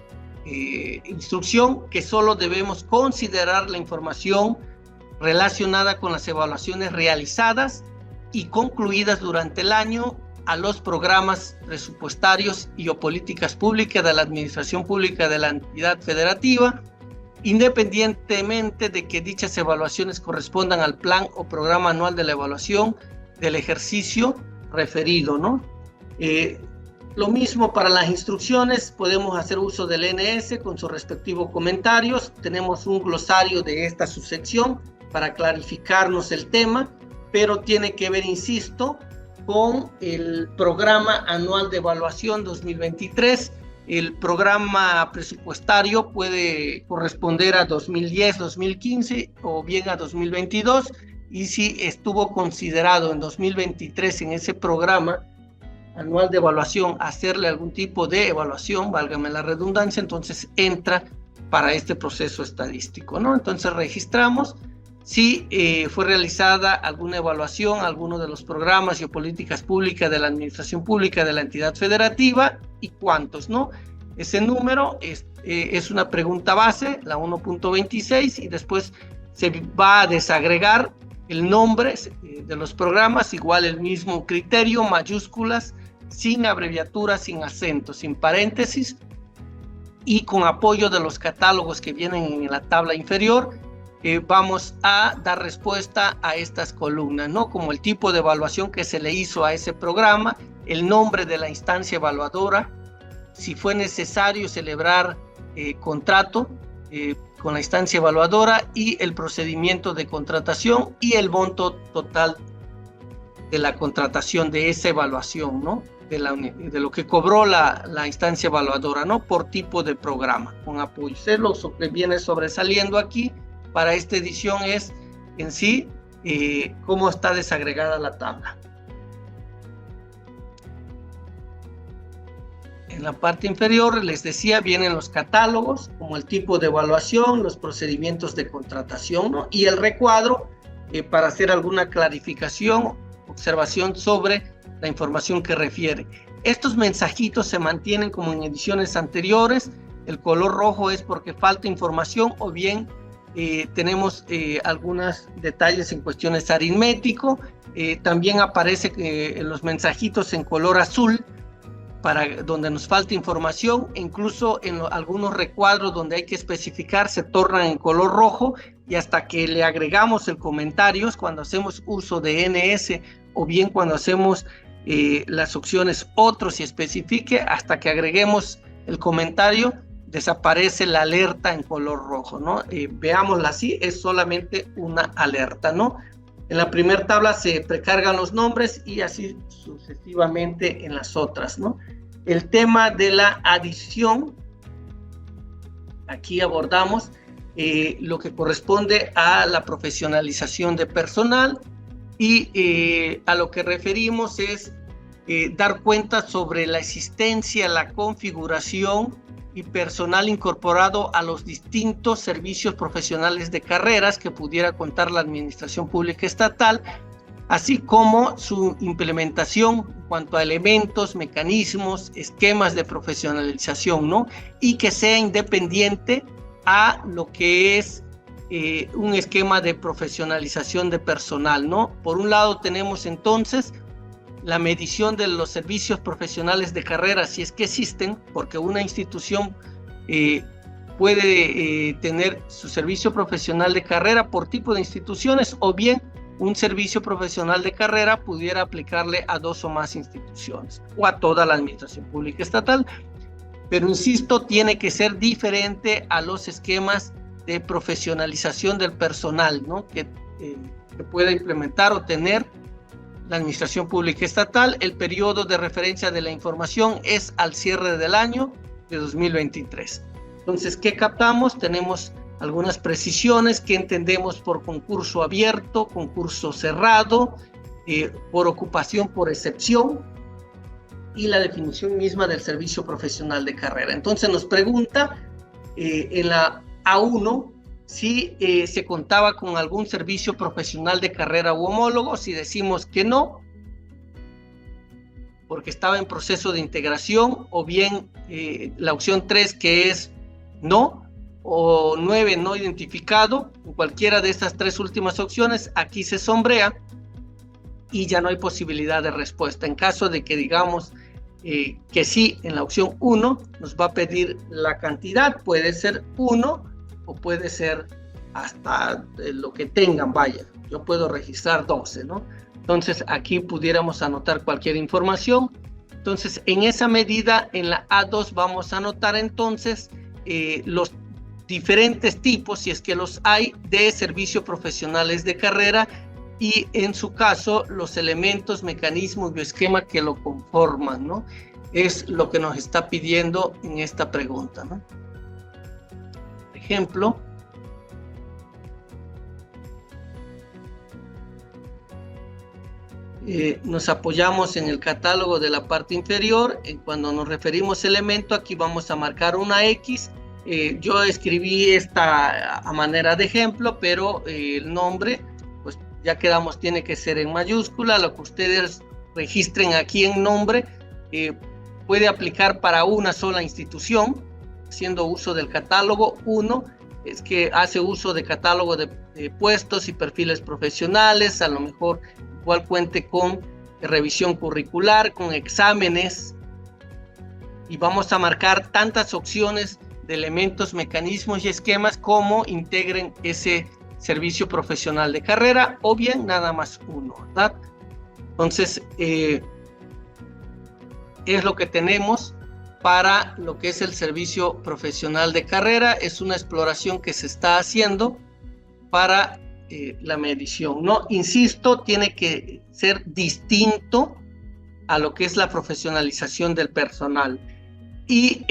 instrucción, que solo debemos considerar la información relacionada con las evaluaciones realizadas y concluidas durante el año a los programas presupuestarios y o políticas públicas de la administración pública de la entidad federativa, independientemente de que dichas evaluaciones correspondan al plan o programa anual de la evaluación del ejercicio referido, ¿no? Lo mismo para las instrucciones, podemos hacer uso del NS con sus respectivos comentarios. Tenemos un glosario de esta subsección para clarificarnos el tema, pero tiene que ver, insisto, con el Programa Anual de Evaluación 2023. El programa presupuestario puede corresponder a 2010, 2015 o bien a 2022, y si estuvo considerado en 2023 en ese programa anual de evaluación hacerle algún tipo de evaluación, válgame la redundancia, entonces entra para este proceso estadístico, ¿no? Entonces registramos si fue realizada alguna evaluación, alguno de los programas y políticas públicas de la administración pública de la entidad federativa y cuántos, ¿no? Ese número es una pregunta base, la 1.26, y después se va a desagregar el nombre de los programas, igual el mismo criterio, mayúsculas, sin abreviaturas, sin acentos, sin paréntesis, y con apoyo de los catálogos que vienen en la tabla inferior, vamos a dar respuesta a estas columnas, ¿no? Como el tipo de evaluación que se le hizo a ese programa, el nombre de la instancia evaluadora, si fue necesario celebrar contrato con la instancia evaluadora, y el procedimiento de contratación y el monto total de la contratación de esa evaluación, ¿no? De lo que cobró la instancia evaluadora, ¿no? Por tipo de programa, con apoyo. Lo que viene sobresaliendo aquí para esta edición es en sí cómo está desagregada la tabla. En la parte inferior, les decía, vienen los catálogos, como el tipo de evaluación, los procedimientos de contratación, ¿no? Y el recuadro para hacer alguna clarificación, observación sobre la información que refiere. Estos mensajitos se mantienen como en ediciones anteriores. El color rojo es porque falta información, o bien tenemos algunos detalles en cuestiones aritmético. También aparece en los mensajitos en color azul, para donde nos falta información. Incluso en algunos recuadros donde hay que especificar se tornan en color rojo, y hasta que le agregamos el comentario, cuando hacemos uso de NS, o bien cuando hacemos las opciones otros y especifique, hasta que agreguemos el comentario, desaparece la alerta en color rojo, ¿no? Veámosla así, es solamente una alerta, ¿no? En la primera tabla se precargan los nombres y así sucesivamente en las otras, ¿no? El tema de la adición, aquí abordamos lo que corresponde a la profesionalización de personal, y a lo que referimos es dar cuenta sobre la existencia, la configuración y personal incorporado a los distintos servicios profesionales de carreras que pudiera contar la Administración Pública Estatal, así como su implementación en cuanto a elementos, mecanismos, esquemas de profesionalización, ¿no? Y que sea independiente a lo que es un esquema de profesionalización de personal, ¿no? Por un lado tenemos entonces la medición de los servicios profesionales de carrera, si es que existen, porque una institución puede tener su servicio profesional de carrera por tipo de instituciones, o bien un servicio profesional de carrera pudiera aplicarle a 2 o más instituciones o a toda la Administración Pública Estatal. Pero insisto, tiene que ser diferente a los esquemas de profesionalización del personal, ¿no? que pueda implementar o tener la Administración Pública Estatal. El periodo de referencia de la información es al cierre del año de 2023. Entonces, ¿qué captamos? Tenemos algunas precisiones que entendemos por concurso abierto, concurso cerrado, por ocupación por excepción, y la definición misma del servicio profesional de carrera. Entonces nos pregunta en la A1 si se contaba con algún servicio profesional de carrera u homólogo. Si decimos que no, porque estaba en proceso de integración, o bien la opción 3, que es no, o 9, no identificado. En cualquiera de estas 3 últimas opciones, aquí se sombrea y ya no hay posibilidad de respuesta. En caso de que digamos que sí, en la opción 1 nos va a pedir la cantidad, puede ser 1 o puede ser hasta lo que tengan, vaya, yo puedo registrar 12, ¿no? Entonces aquí pudiéramos anotar cualquier información, Entonces, en esa medida, en la A2 vamos a anotar entonces los diferentes tipos, si es que los hay, de servicios profesionales de carrera y en su caso los elementos, mecanismos y esquema que lo conforman, ¿no? Es lo que nos está pidiendo en esta pregunta, ¿no? Por ejemplo, nos apoyamos en el catálogo de la parte inferior. Cuando nos referimos a elemento, aquí vamos a marcar una X. Yo escribí esta a manera de ejemplo, pero el nombre, pues ya quedamos, tiene que ser en mayúscula. Lo que ustedes registren aquí en nombre puede aplicar para una sola institución, haciendo uso del catálogo. Uno es que hace uso de catálogo de puestos y perfiles profesionales, a lo mejor igual cuente con revisión curricular, con exámenes, y vamos a marcar tantas opciones de elementos, mecanismos y esquemas como integren ese servicio profesional de carrera, o bien nada más uno, ¿verdad? Entonces, es lo que tenemos para lo que es el servicio profesional de carrera. Es una exploración que se está haciendo para la medición, ¿no? Insisto, tiene que ser distinto a lo que es la profesionalización del personal. Y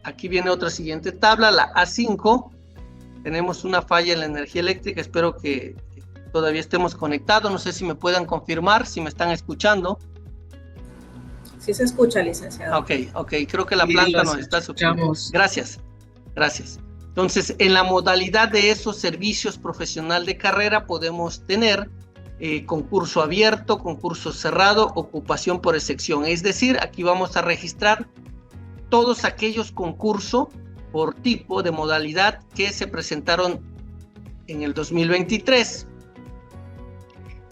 aquí viene otra siguiente tabla, la A5. Tenemos una falla en la energía eléctrica, espero que todavía estemos conectados. No sé si me puedan confirmar, si me están escuchando. Sí se escucha, licenciado. Ok, creo que la planta nos está escuchando. Gracias. Entonces, en la modalidad de esos servicios profesional de carrera podemos tener concurso abierto, concurso cerrado, ocupación por excepción. Es decir, aquí vamos a registrar todos aquellos concursos por tipo de modalidad que se presentaron en el 2023.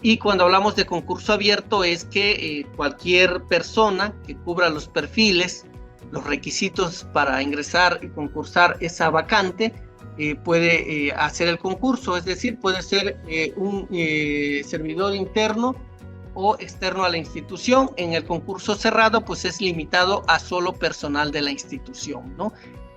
Y cuando hablamos de concurso abierto es que cualquier persona que cubra los perfiles, los requisitos para ingresar y concursar esa vacante, puede hacer el concurso, es decir, puede ser un servidor interno o externo a la institución. En el concurso cerrado, pues es limitado a solo personal de la institución, ¿no?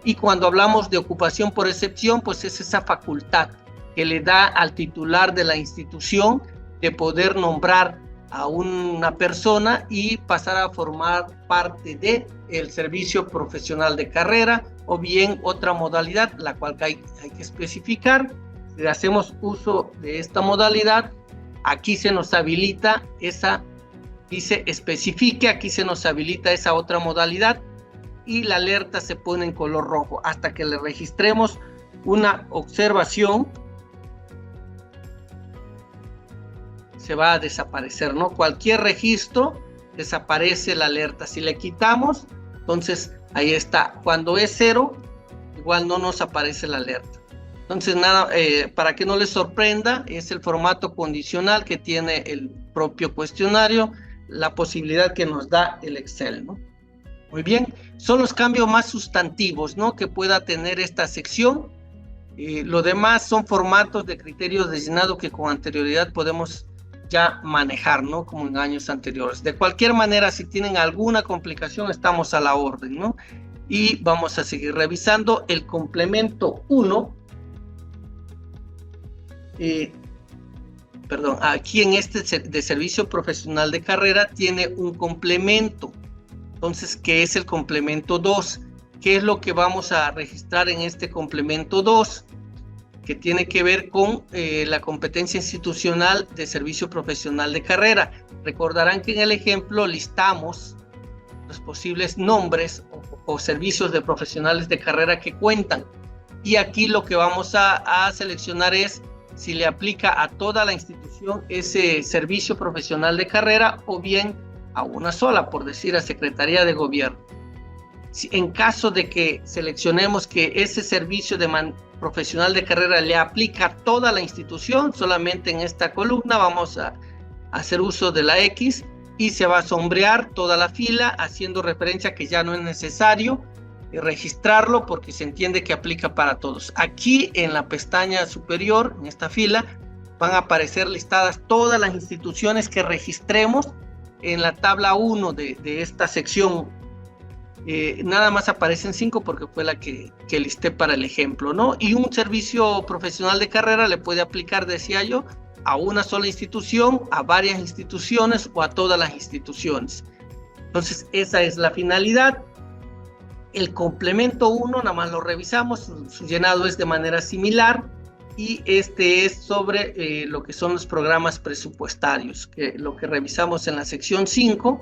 Y cuando hablamos de ocupación por excepción, pues es esa facultad que le da al titular de la institución de poder nombrar a una persona y pasar a formar parte de el servicio profesional de carrera, o bien otra modalidad, la cual hay que especificar. Si hacemos uso de esta modalidad, aquí se nos habilita esa, dice especifique, aquí se nos habilita esa otra modalidad y la alerta se pone en color rojo hasta que le registremos una observación. Se va a desaparecer, ¿no? Cualquier registro desaparece la alerta. Si le quitamos, entonces ahí está. Cuando es 0, igual no nos aparece la alerta. Entonces nada, para que no les sorprenda, es el formato condicional que tiene el propio cuestionario, la posibilidad que nos da el Excel, ¿no? Muy bien, son los cambios más sustantivos, ¿no?, que pueda tener esta sección. Lo demás son formatos de criterios designados que con anterioridad podemos ya manejar, ¿no?, como en años anteriores. De cualquier manera, si tienen alguna complicación, estamos a la orden, ¿no? Y vamos a seguir revisando el complemento 1. Aquí en este de servicio profesional de carrera tiene un complemento. Entonces, ¿qué es el complemento 2? ¿Qué es lo que vamos a registrar en este complemento 2? Que tiene que ver con la competencia institucional de servicio profesional de carrera. Recordarán que en el ejemplo listamos los posibles nombres o servicios de profesionales de carrera que cuentan. Y aquí lo que vamos a seleccionar es si le aplica a toda la institución ese servicio profesional de carrera o bien a una sola, por decir, a Secretaría de Gobierno. Si en caso de que seleccionemos que ese servicio profesional de carrera le aplica a toda la institución, solamente en esta columna vamos a hacer uso de la X y se va a sombrear toda la fila, haciendo referencia a que ya no es necesario registrarlo porque se entiende que aplica para todos. Aquí en la pestaña superior, en esta fila, van a aparecer listadas todas las instituciones que registremos en la tabla 1 de esta sección, nada más aparecen 5 porque fue la que listé para el ejemplo, ¿no? Y un servicio profesional de carrera le puede aplicar, decía yo, a una sola institución, a varias instituciones o a todas las instituciones. Entonces, esa es la finalidad. El complemento 1, nada más lo revisamos, su llenado es de manera similar, y este es sobre lo que son los programas presupuestarios, lo que revisamos en la sección 5,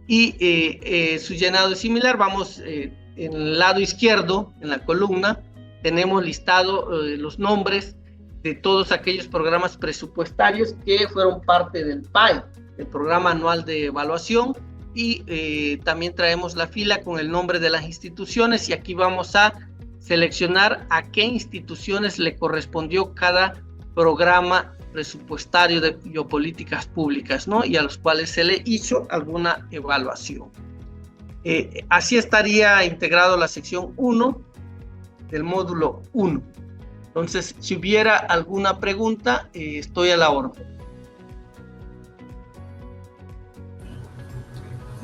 y su llenado es similar. Vamos en el lado izquierdo, en la columna, tenemos listado los nombres de todos aquellos programas presupuestarios que fueron parte del PAE, el Programa Anual de Evaluación, y también traemos la fila con el nombre de las instituciones, y aquí vamos a seleccionar a qué instituciones le correspondió cada programa presupuestario de biopolíticas públicas, ¿no? Y a los cuales se le hizo alguna evaluación. Así estaría integrado la sección 1 del módulo 1. Entonces, si hubiera alguna pregunta, estoy a la orden.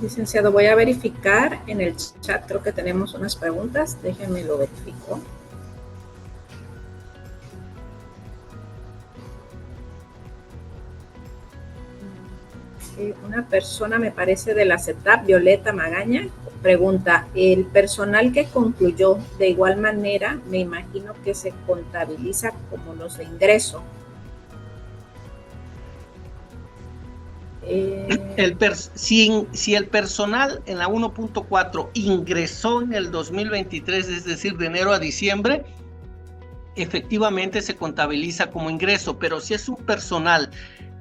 Licenciado, voy a verificar en el chat, creo que tenemos unas preguntas, déjenme lo verifico. Una persona, me parece, de la CETAP, Violeta Magaña, pregunta, ¿el personal que concluyó de igual manera, me imagino que se contabiliza como los de ingreso? Si el personal en la 1.4 ingresó en el 2023, es decir, de enero a diciembre, efectivamente se contabiliza como ingreso, pero si es un personal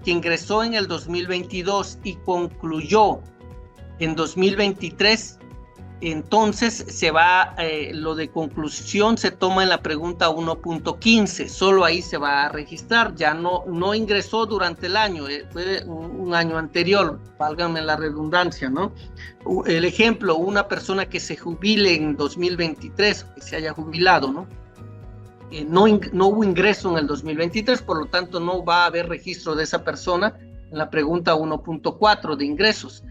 que ingresó en el 2022 y concluyó en 2023, entonces se va, lo de conclusión se toma en la pregunta 1.15, solo ahí se va a registrar, ya no ingresó durante el año, fue un año anterior, válgame la redundancia, ¿no? El ejemplo, una persona que se jubile en 2023, que se haya jubilado, ¿no? No hubo ingreso en el 2023, por lo tanto no va a haber registro de esa persona en la pregunta 1.4 de ingresos,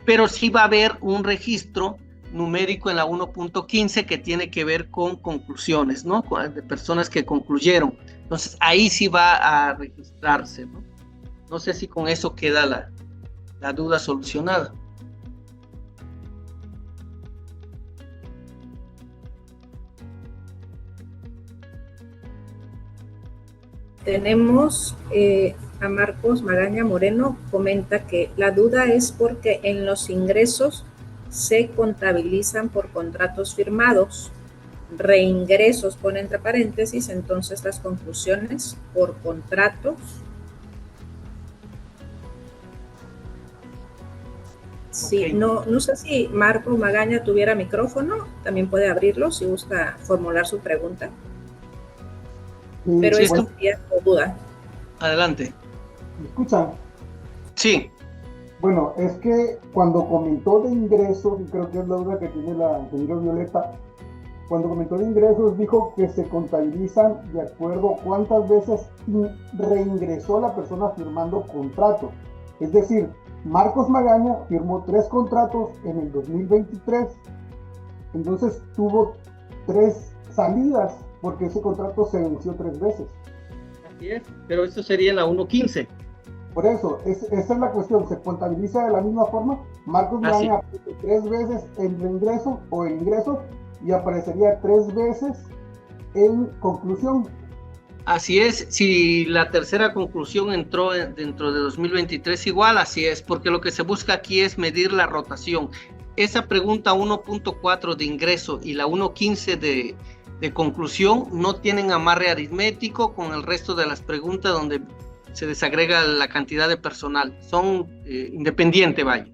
pero sí va a haber un registro numérico en la 1.15 que tiene que ver con conclusiones, ¿no? De personas que concluyeron. Entonces ahí sí va a registrarse, ¿no? No sé si con eso queda la duda solucionada. Tenemos a Marcos Magaña Moreno, comenta que la duda es porque en los ingresos se contabilizan por contratos firmados, reingresos pone entre paréntesis, entonces las conclusiones por contratos. Sí, okay. No sé si Marco Magaña tuviera micrófono, también puede abrirlo si busca formular su pregunta. Pero sí, eso sería duda. Adelante. ¿Me escuchan? Sí. Bueno, es que cuando comentó de ingresos, y creo que es la duda que tiene la ingeniera Violeta, cuando comentó de ingresos dijo que se contabilizan de acuerdo a cuántas veces reingresó la persona firmando contratos. Es decir, Marcos Magaña firmó 3 contratos en el 2023, entonces tuvo 3 salidas porque ese contrato se venció 3 veces. Así es, pero eso sería en la 1.15. Por eso, esa es la cuestión, se contabiliza de la misma forma. Marcos Magaña aparece 3 veces en reingreso o en ingreso y aparecería 3 veces en conclusión. Así es, si la tercera conclusión entró dentro de 2023 igual, así es, porque lo que se busca aquí es medir la rotación. Esa pregunta 1.4 de ingreso y la 1.15 de conclusión no tienen amarre aritmético con el resto de las preguntas donde se desagrega la cantidad de personal, son independientes, vaya.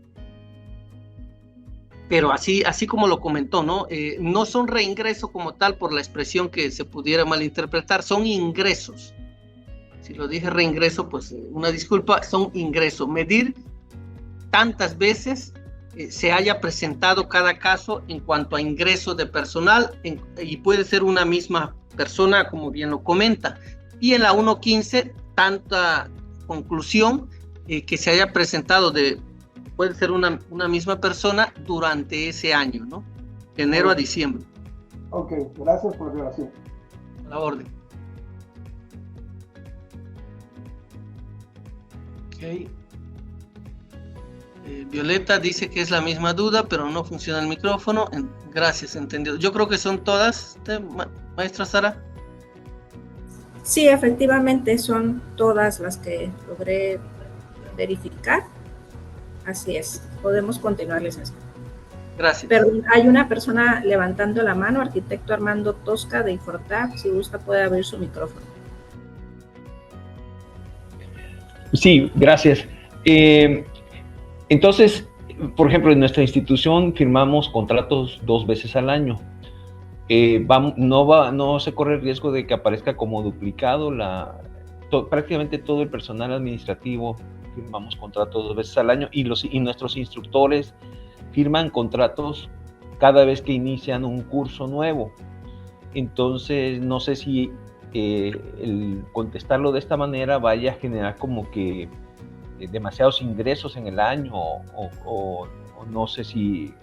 Pero así como lo comentó, ¿no? No son reingresos como tal por la expresión que se pudiera malinterpretar, son ingresos. Si lo dije reingreso, pues una disculpa, son ingresos. Medir tantas veces se haya presentado cada caso en cuanto a ingreso de personal y puede ser una misma persona, como bien lo comenta. Y en la 1.15, tanta conclusión que se haya presentado puede ser una misma persona durante ese año, ¿no? De enero a diciembre. Ok, gracias por la aclaración. A la orden. Ok. Violeta dice que es la misma duda, pero no funciona el micrófono. Gracias, entendido. Yo creo que son todas, maestra Sara. Sí, efectivamente son todas las que logré verificar. Así es. Podemos continuar, licenciado. Gracias. Perdón, hay una persona levantando la mano, arquitecto Armando Tosca de Infortap. Si gusta puede abrir su micrófono. Sí, gracias. Entonces, por ejemplo, en nuestra institución firmamos contratos 2 veces al año. No se corre el riesgo de que aparezca como duplicado. Prácticamente todo el personal administrativo firmamos contratos 2 veces al año y nuestros instructores firman contratos cada vez que inician un curso nuevo. Entonces, no sé si el contestarlo de esta manera vaya a generar como que demasiados ingresos en el año o no sé si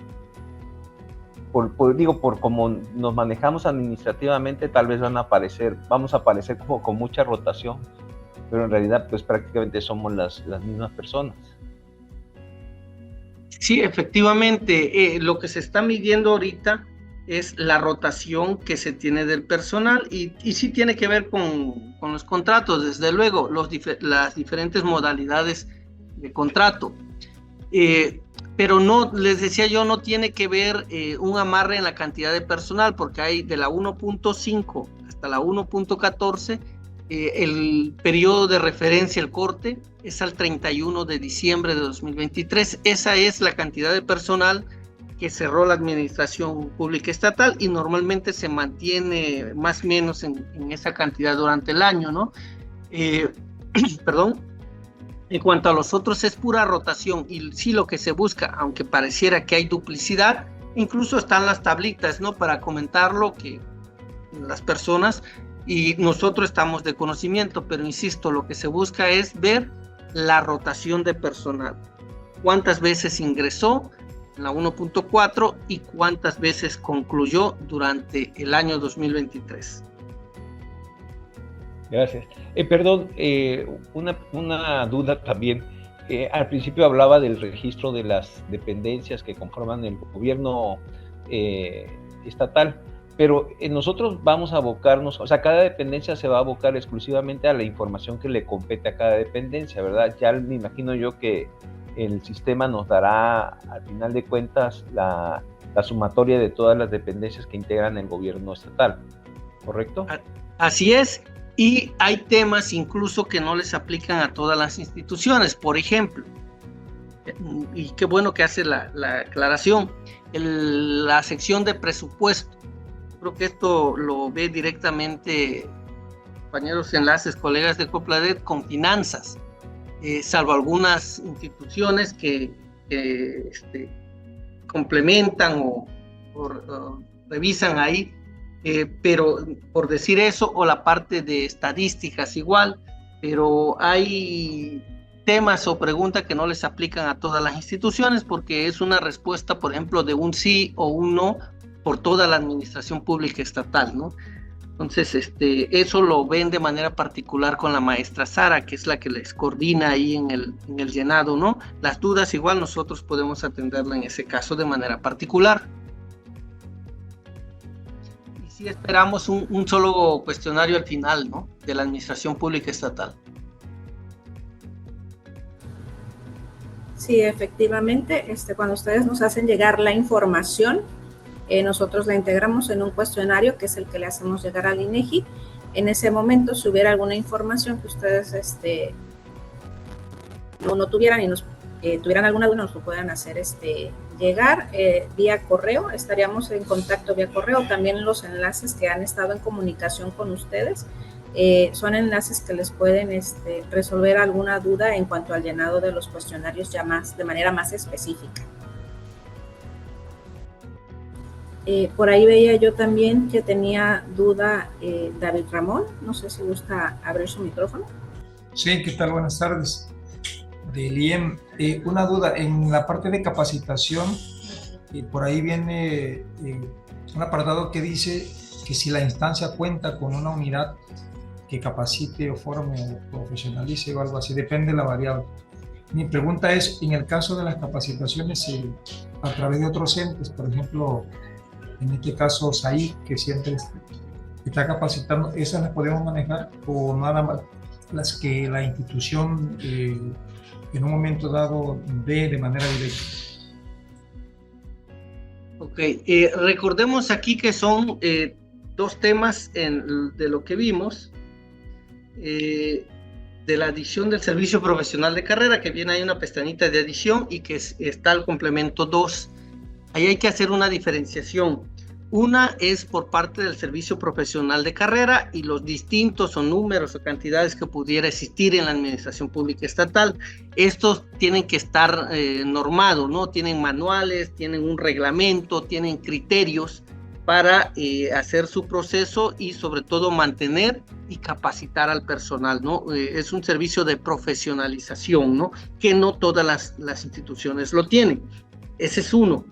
por cómo nos manejamos administrativamente tal vez vamos a aparecer como con mucha rotación, pero en realidad pues prácticamente somos las mismas personas. Sí, efectivamente, lo que se está midiendo ahorita es la rotación que se tiene del personal y sí tiene que ver con los contratos, desde luego, las diferentes modalidades de contrato. Pero no, les decía yo, no tiene que ver un amarre en la cantidad de personal, porque hay de la 1.5 hasta la 1.14, el periodo de referencia, el corte, es al 31 de diciembre de 2023. Esa es la cantidad de personal que cerró la administración pública estatal y normalmente se mantiene más o menos en esa cantidad durante el año, ¿no? Perdón. En cuanto a los otros es pura rotación y sí lo que se busca, aunque pareciera que hay duplicidad, incluso están las tablitas, ¿no? Para comentarlo que las personas y nosotros estamos de conocimiento, pero insisto, lo que se busca es ver la rotación de personal. ¿Cuántas veces ingresó en la 1.4 y cuántas veces concluyó durante el año 2023? Gracias. Perdón, una duda también. Al principio hablaba del registro de las dependencias que conforman el gobierno estatal, pero nosotros vamos a abocarnos, o sea, cada dependencia se va a abocar exclusivamente a la información que le compete a cada dependencia, ¿verdad? Ya me imagino yo que el sistema nos dará, al final de cuentas, la sumatoria de todas las dependencias que integran el gobierno estatal, ¿correcto? Así es. Y hay temas incluso que no les aplican a todas las instituciones. Por ejemplo, y qué bueno que hace la aclaración, la sección de presupuesto. Creo que esto lo ve directamente compañeros enlaces, colegas de Copladet con finanzas, salvo algunas instituciones que complementan o revisan ahí. Pero por decir eso, o la parte de estadísticas igual, pero hay temas o preguntas que no les aplican a todas las instituciones porque es una respuesta, por ejemplo, de un sí o un no por toda la administración pública estatal, ¿no? Entonces, eso lo ven de manera particular con la maestra Sara, que es la que les coordina ahí en el llenado, ¿no? Las dudas igual nosotros podemos atenderla en ese caso de manera particular. Sí, esperamos un solo cuestionario al final, ¿no? De la administración pública estatal. Sí, efectivamente, cuando ustedes nos hacen llegar la información, nosotros la integramos en un cuestionario que es el que le hacemos llegar al INEGI. En ese momento, si hubiera alguna información que ustedes no tuvieran y nos tuvieran alguna duda, nos lo puedan hacer llegar vía correo. Estaríamos en contacto vía correo. También los enlaces que han estado en comunicación con ustedes son enlaces que les pueden resolver alguna duda en cuanto al llenado de los cuestionarios ya de manera más específica. Por ahí veía yo también que tenía duda David Ramón. No sé si gusta abrir su micrófono. Sí, ¿qué tal? Buenas tardes. del IEM. Una duda, en la parte de capacitación, por ahí viene un apartado que dice que si la instancia cuenta con una unidad que capacite o forme o profesionalice o algo así, depende de la variable. Mi pregunta es, en el caso de las capacitaciones a través de otros entes, por ejemplo, en este caso SAIC, que siempre está capacitando, ¿esas las podemos manejar o nada más las que la institución en un momento dado ve de manera directa? Ok, recordemos aquí que son dos temas de lo que vimos, de la adición del servicio profesional de carrera, que viene ahí una pestañita de adición y que está el complemento 2. Ahí hay que hacer una diferenciación. Una es por parte del servicio profesional de carrera y los distintos o números o cantidades que pudiera existir en la administración pública estatal. Estos tienen que estar normados, ¿no? Tienen manuales, tienen un reglamento, tienen criterios para hacer su proceso y sobre todo mantener y capacitar al personal, ¿no? Es un servicio de profesionalización, ¿no? Que no todas las instituciones lo tienen. Ese es uno.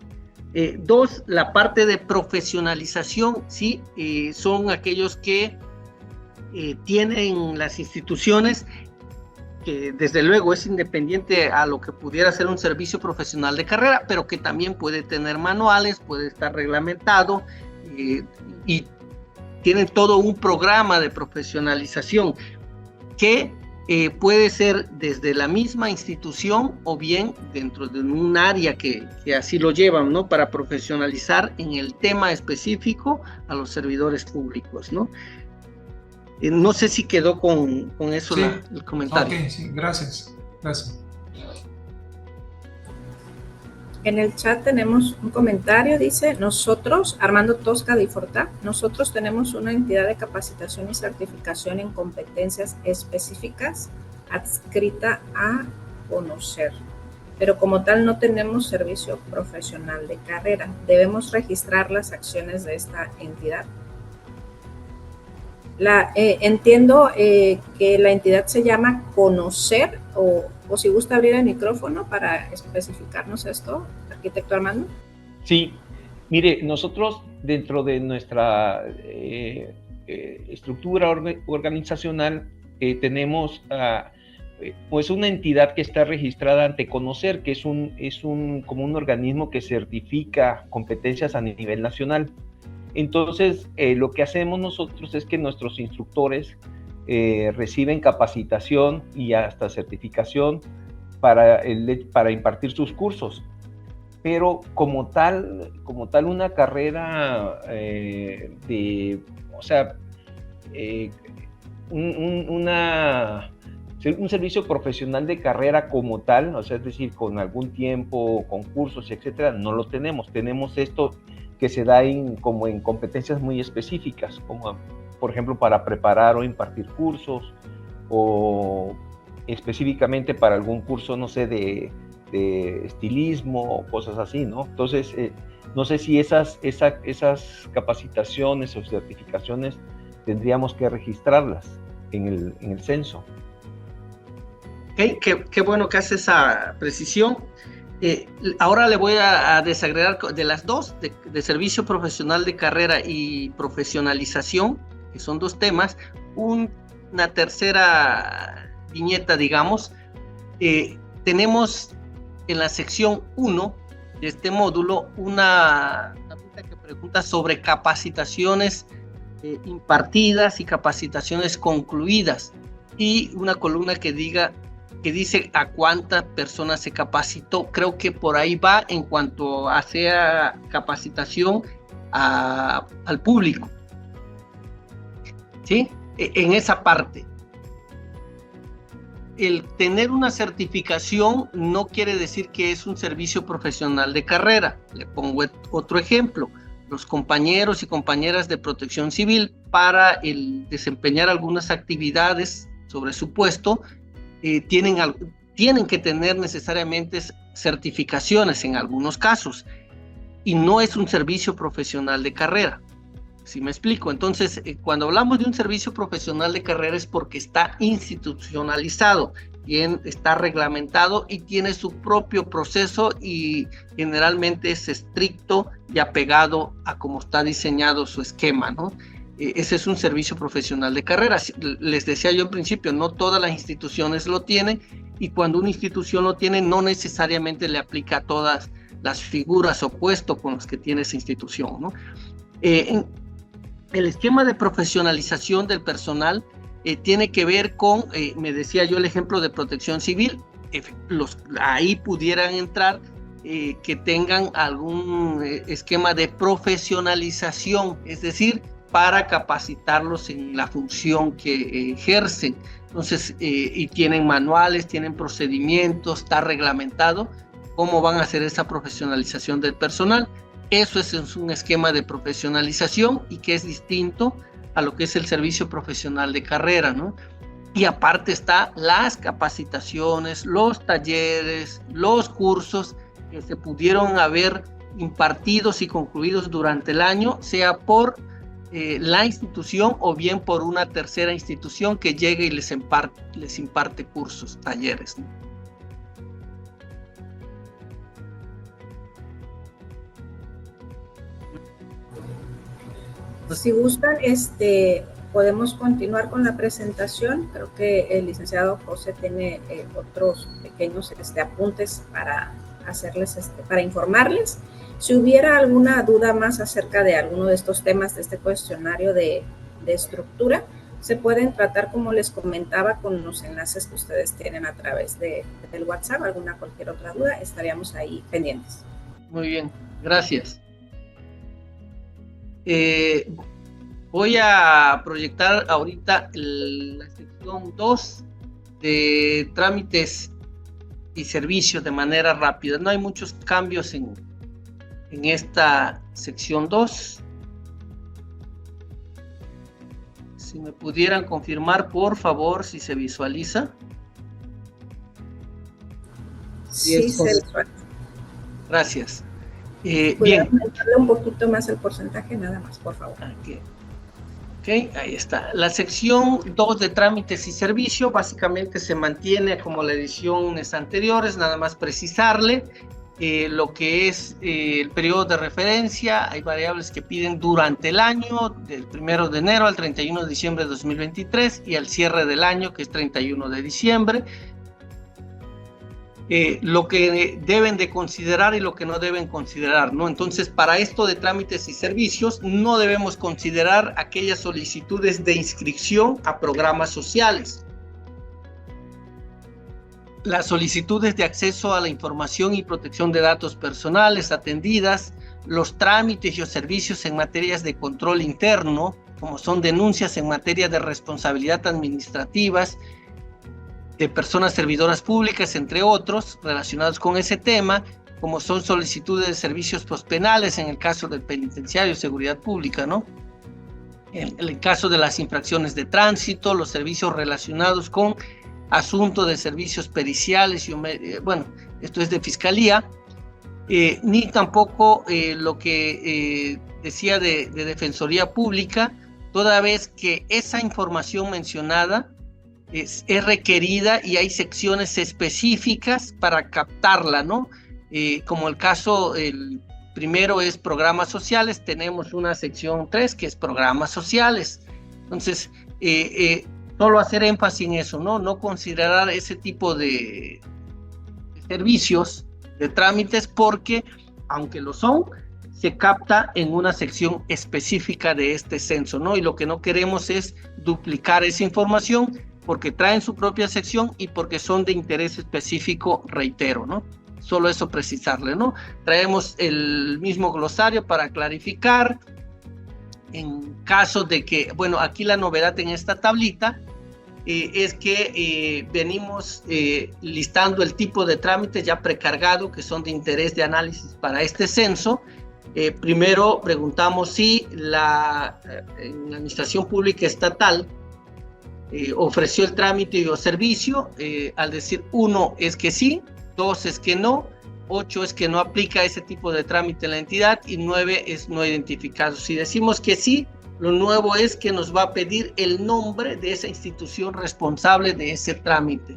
Dos, la parte de profesionalización, sí, son aquellos que tienen las instituciones, que desde luego es independiente a lo que pudiera ser un servicio profesional de carrera, pero que también puede tener manuales, puede estar reglamentado y tienen todo un programa de profesionalización que puede ser desde la misma institución o bien dentro de un área que así lo llevan, ¿no? Para profesionalizar en el tema específico a los servidores públicos, ¿no? No sé si quedó con eso sí. El comentario. Ok, sí, gracias. En el chat tenemos un comentario, dice, nosotros, Armando Tosca de Iforta, nosotros tenemos una entidad de capacitación y certificación en competencias específicas adscrita a conocer, pero como tal no tenemos servicio profesional de carrera. ¿Debemos registrar las acciones de esta entidad? Entiendo que la entidad se llama Conocer, o si gusta abrir el micrófono para especificarnos esto, arquitecto Armando. Sí, mire, nosotros dentro de nuestra estructura organizacional tenemos pues una entidad que está registrada ante Conocer, que es como un organismo que certifica competencias a nivel nacional. Entonces, lo que hacemos nosotros es que nuestros instructores reciben capacitación y hasta certificación para impartir sus cursos. Pero como tal una carrera un servicio profesional de carrera como tal, o sea, es decir, con algún tiempo, concursos, etcétera, no lo tenemos. Tenemos esto que se da como en competencias muy específicas, como por ejemplo para preparar o impartir cursos, o específicamente para algún curso, no sé, de estilismo o cosas así, ¿no? Entonces, no sé si esas capacitaciones o certificaciones tendríamos que registrarlas en el censo. Okay, qué bueno que hace esa precisión. Ahora le voy a desagregar de las dos, de servicio profesional de carrera y profesionalización, que son dos temas, una tercera viñeta, digamos. Tenemos en la sección 1 de este módulo una pregunta que pregunta sobre capacitaciones impartidas y capacitaciones concluidas, y una columna que dice a cuántas personas se capacitó. Creo que por ahí va en cuanto a sea capacitación al público, ¿sí? En esa parte. El tener una certificación no quiere decir que es un servicio profesional de carrera. Le pongo otro ejemplo. Los compañeros y compañeras de protección civil, para desempeñar algunas actividades sobre su puesto, tienen que tener necesariamente certificaciones en algunos casos, y no es un servicio profesional de carrera. ¿Sí me explico? Entonces, cuando hablamos de un servicio profesional de carrera es porque está institucionalizado, está reglamentado y tiene su propio proceso y generalmente es estricto y apegado a cómo está diseñado su esquema, ¿no? Ese es un servicio profesional de carrera. Les decía yo al principio, no todas las instituciones lo tienen, y cuando una institución lo tiene, no necesariamente le aplica a todas las figuras o puestos con los que tiene esa institución, ¿no? El esquema de profesionalización del personal tiene que ver con, me decía yo el ejemplo de Protección Civil, ahí pudieran entrar que tengan algún esquema de profesionalización, es decir, para capacitarlos en la función que ejercen. Entonces, y tienen manuales, tienen procedimientos, está reglamentado cómo van a hacer esa profesionalización del personal. Eso es un esquema de profesionalización y que es distinto a lo que es el servicio profesional de carrera, ¿no? Y aparte está las capacitaciones, los talleres, los cursos que se pudieron haber impartidos y concluidos durante el año, sea por la institución o bien por una tercera institución que llegue y les imparte cursos, talleres, ¿no? Si gustan, podemos continuar con la presentación. Creo que el licenciado José tiene otros pequeños apuntes para hacerles, para informarles. Si hubiera alguna duda más acerca de alguno de estos temas de este cuestionario de estructura, se pueden tratar, como les comentaba, con los enlaces que ustedes tienen a través del WhatsApp. Cualquier otra duda, estaríamos ahí pendientes. Muy bien, gracias. Voy a proyectar ahorita la sección 2 de trámites y servicios de manera rápida. No hay muchos cambios en esta sección 2. Si me pudieran confirmar, por favor, si se visualiza. Sí, se visualiza. Gracias. Bien. Aumentarle un poquito más el porcentaje, nada más, por favor. Ok, ahí está. La sección 2 de trámites y servicios básicamente se mantiene como la ediciones anteriores, nada más precisarle lo que es el periodo de referencia. Hay variables que piden durante el año, del 1 de enero al 31 de diciembre de 2023 y al cierre del año, que es 31 de diciembre. Lo que deben de considerar y lo que no deben considerar, ¿no? Entonces, para esto de trámites y servicios, no debemos considerar aquellas solicitudes de inscripción a programas sociales, las solicitudes de acceso a la información y protección de datos personales atendidas, los trámites y servicios en materias de control interno, como son denuncias en materia de responsabilidad administrativas, de personas servidoras públicas, entre otros, relacionados con ese tema, como son solicitudes de servicios postpenales en el caso del penitenciario, seguridad pública, ¿no? En el caso de las infracciones de tránsito, los servicios relacionados con asuntos de servicios periciales, bueno, esto es de fiscalía, ni tampoco lo que decía de Defensoría Pública, toda vez que esa información mencionada es requerida y hay secciones específicas para captarla, ¿no? Como el caso, el primero es programas sociales, tenemos una sección 3 que es programas sociales. Entonces, solo hacer énfasis en eso, ¿no? No considerar ese tipo de servicios, de trámites, porque, aunque lo son, se capta en una sección específica de este censo, ¿no? Y lo que no queremos es duplicar esa información, porque traen su propia sección y porque son de interés específico, reitero, ¿no? Solo eso precisarle, ¿no? Traemos el mismo glosario para clarificar. En caso de que, bueno, aquí la novedad en esta tablita es que venimos listando el tipo de trámites ya precargado que son de interés de análisis para este censo. Primero preguntamos si en la administración pública estatal ofreció el trámite o servicio. Al decir 1 es que sí, 2 es que no, 8 es que no aplica ese tipo de trámite en la entidad y 9 es no identificado. Si decimos que sí, lo nuevo es que nos va a pedir el nombre de esa institución responsable de ese trámite.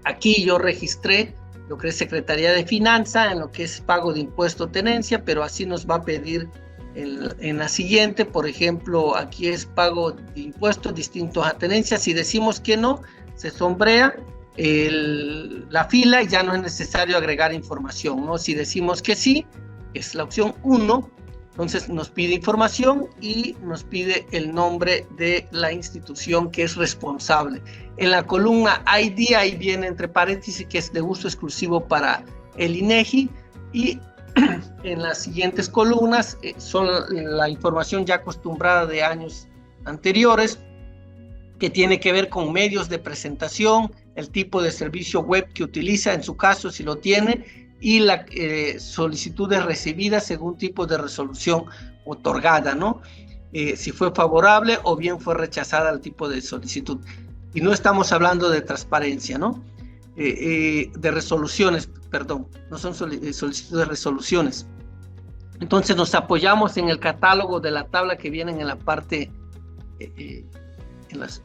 Aquí yo registré lo que es Secretaría de Finanza, en lo que es pago de impuesto tenencia, pero así nos va a pedir en la siguiente. Por ejemplo, aquí es pago de impuestos distintos a tenencia. Si decimos que no, se sombrea la fila y ya no es necesario agregar información, ¿no? Si decimos que sí, es la opción 1, entonces nos pide información y nos pide el nombre de la institución que es responsable. En la columna ID, ahí viene entre paréntesis que es de uso exclusivo para el INEGI, y en las siguientes columnas son la información ya acostumbrada de años anteriores, que tiene que ver con medios de presentación, el tipo de servicio web que utiliza, en su caso si lo tiene, y las solicitudes recibidas según tipo de resolución otorgada, ¿no? Si fue favorable o bien fue rechazada el tipo de solicitud. Y no estamos hablando de transparencia, ¿no? De resoluciones, perdón, no son solicitudes de resoluciones. Entonces nos apoyamos en el catálogo de la tabla que vienen en la parte,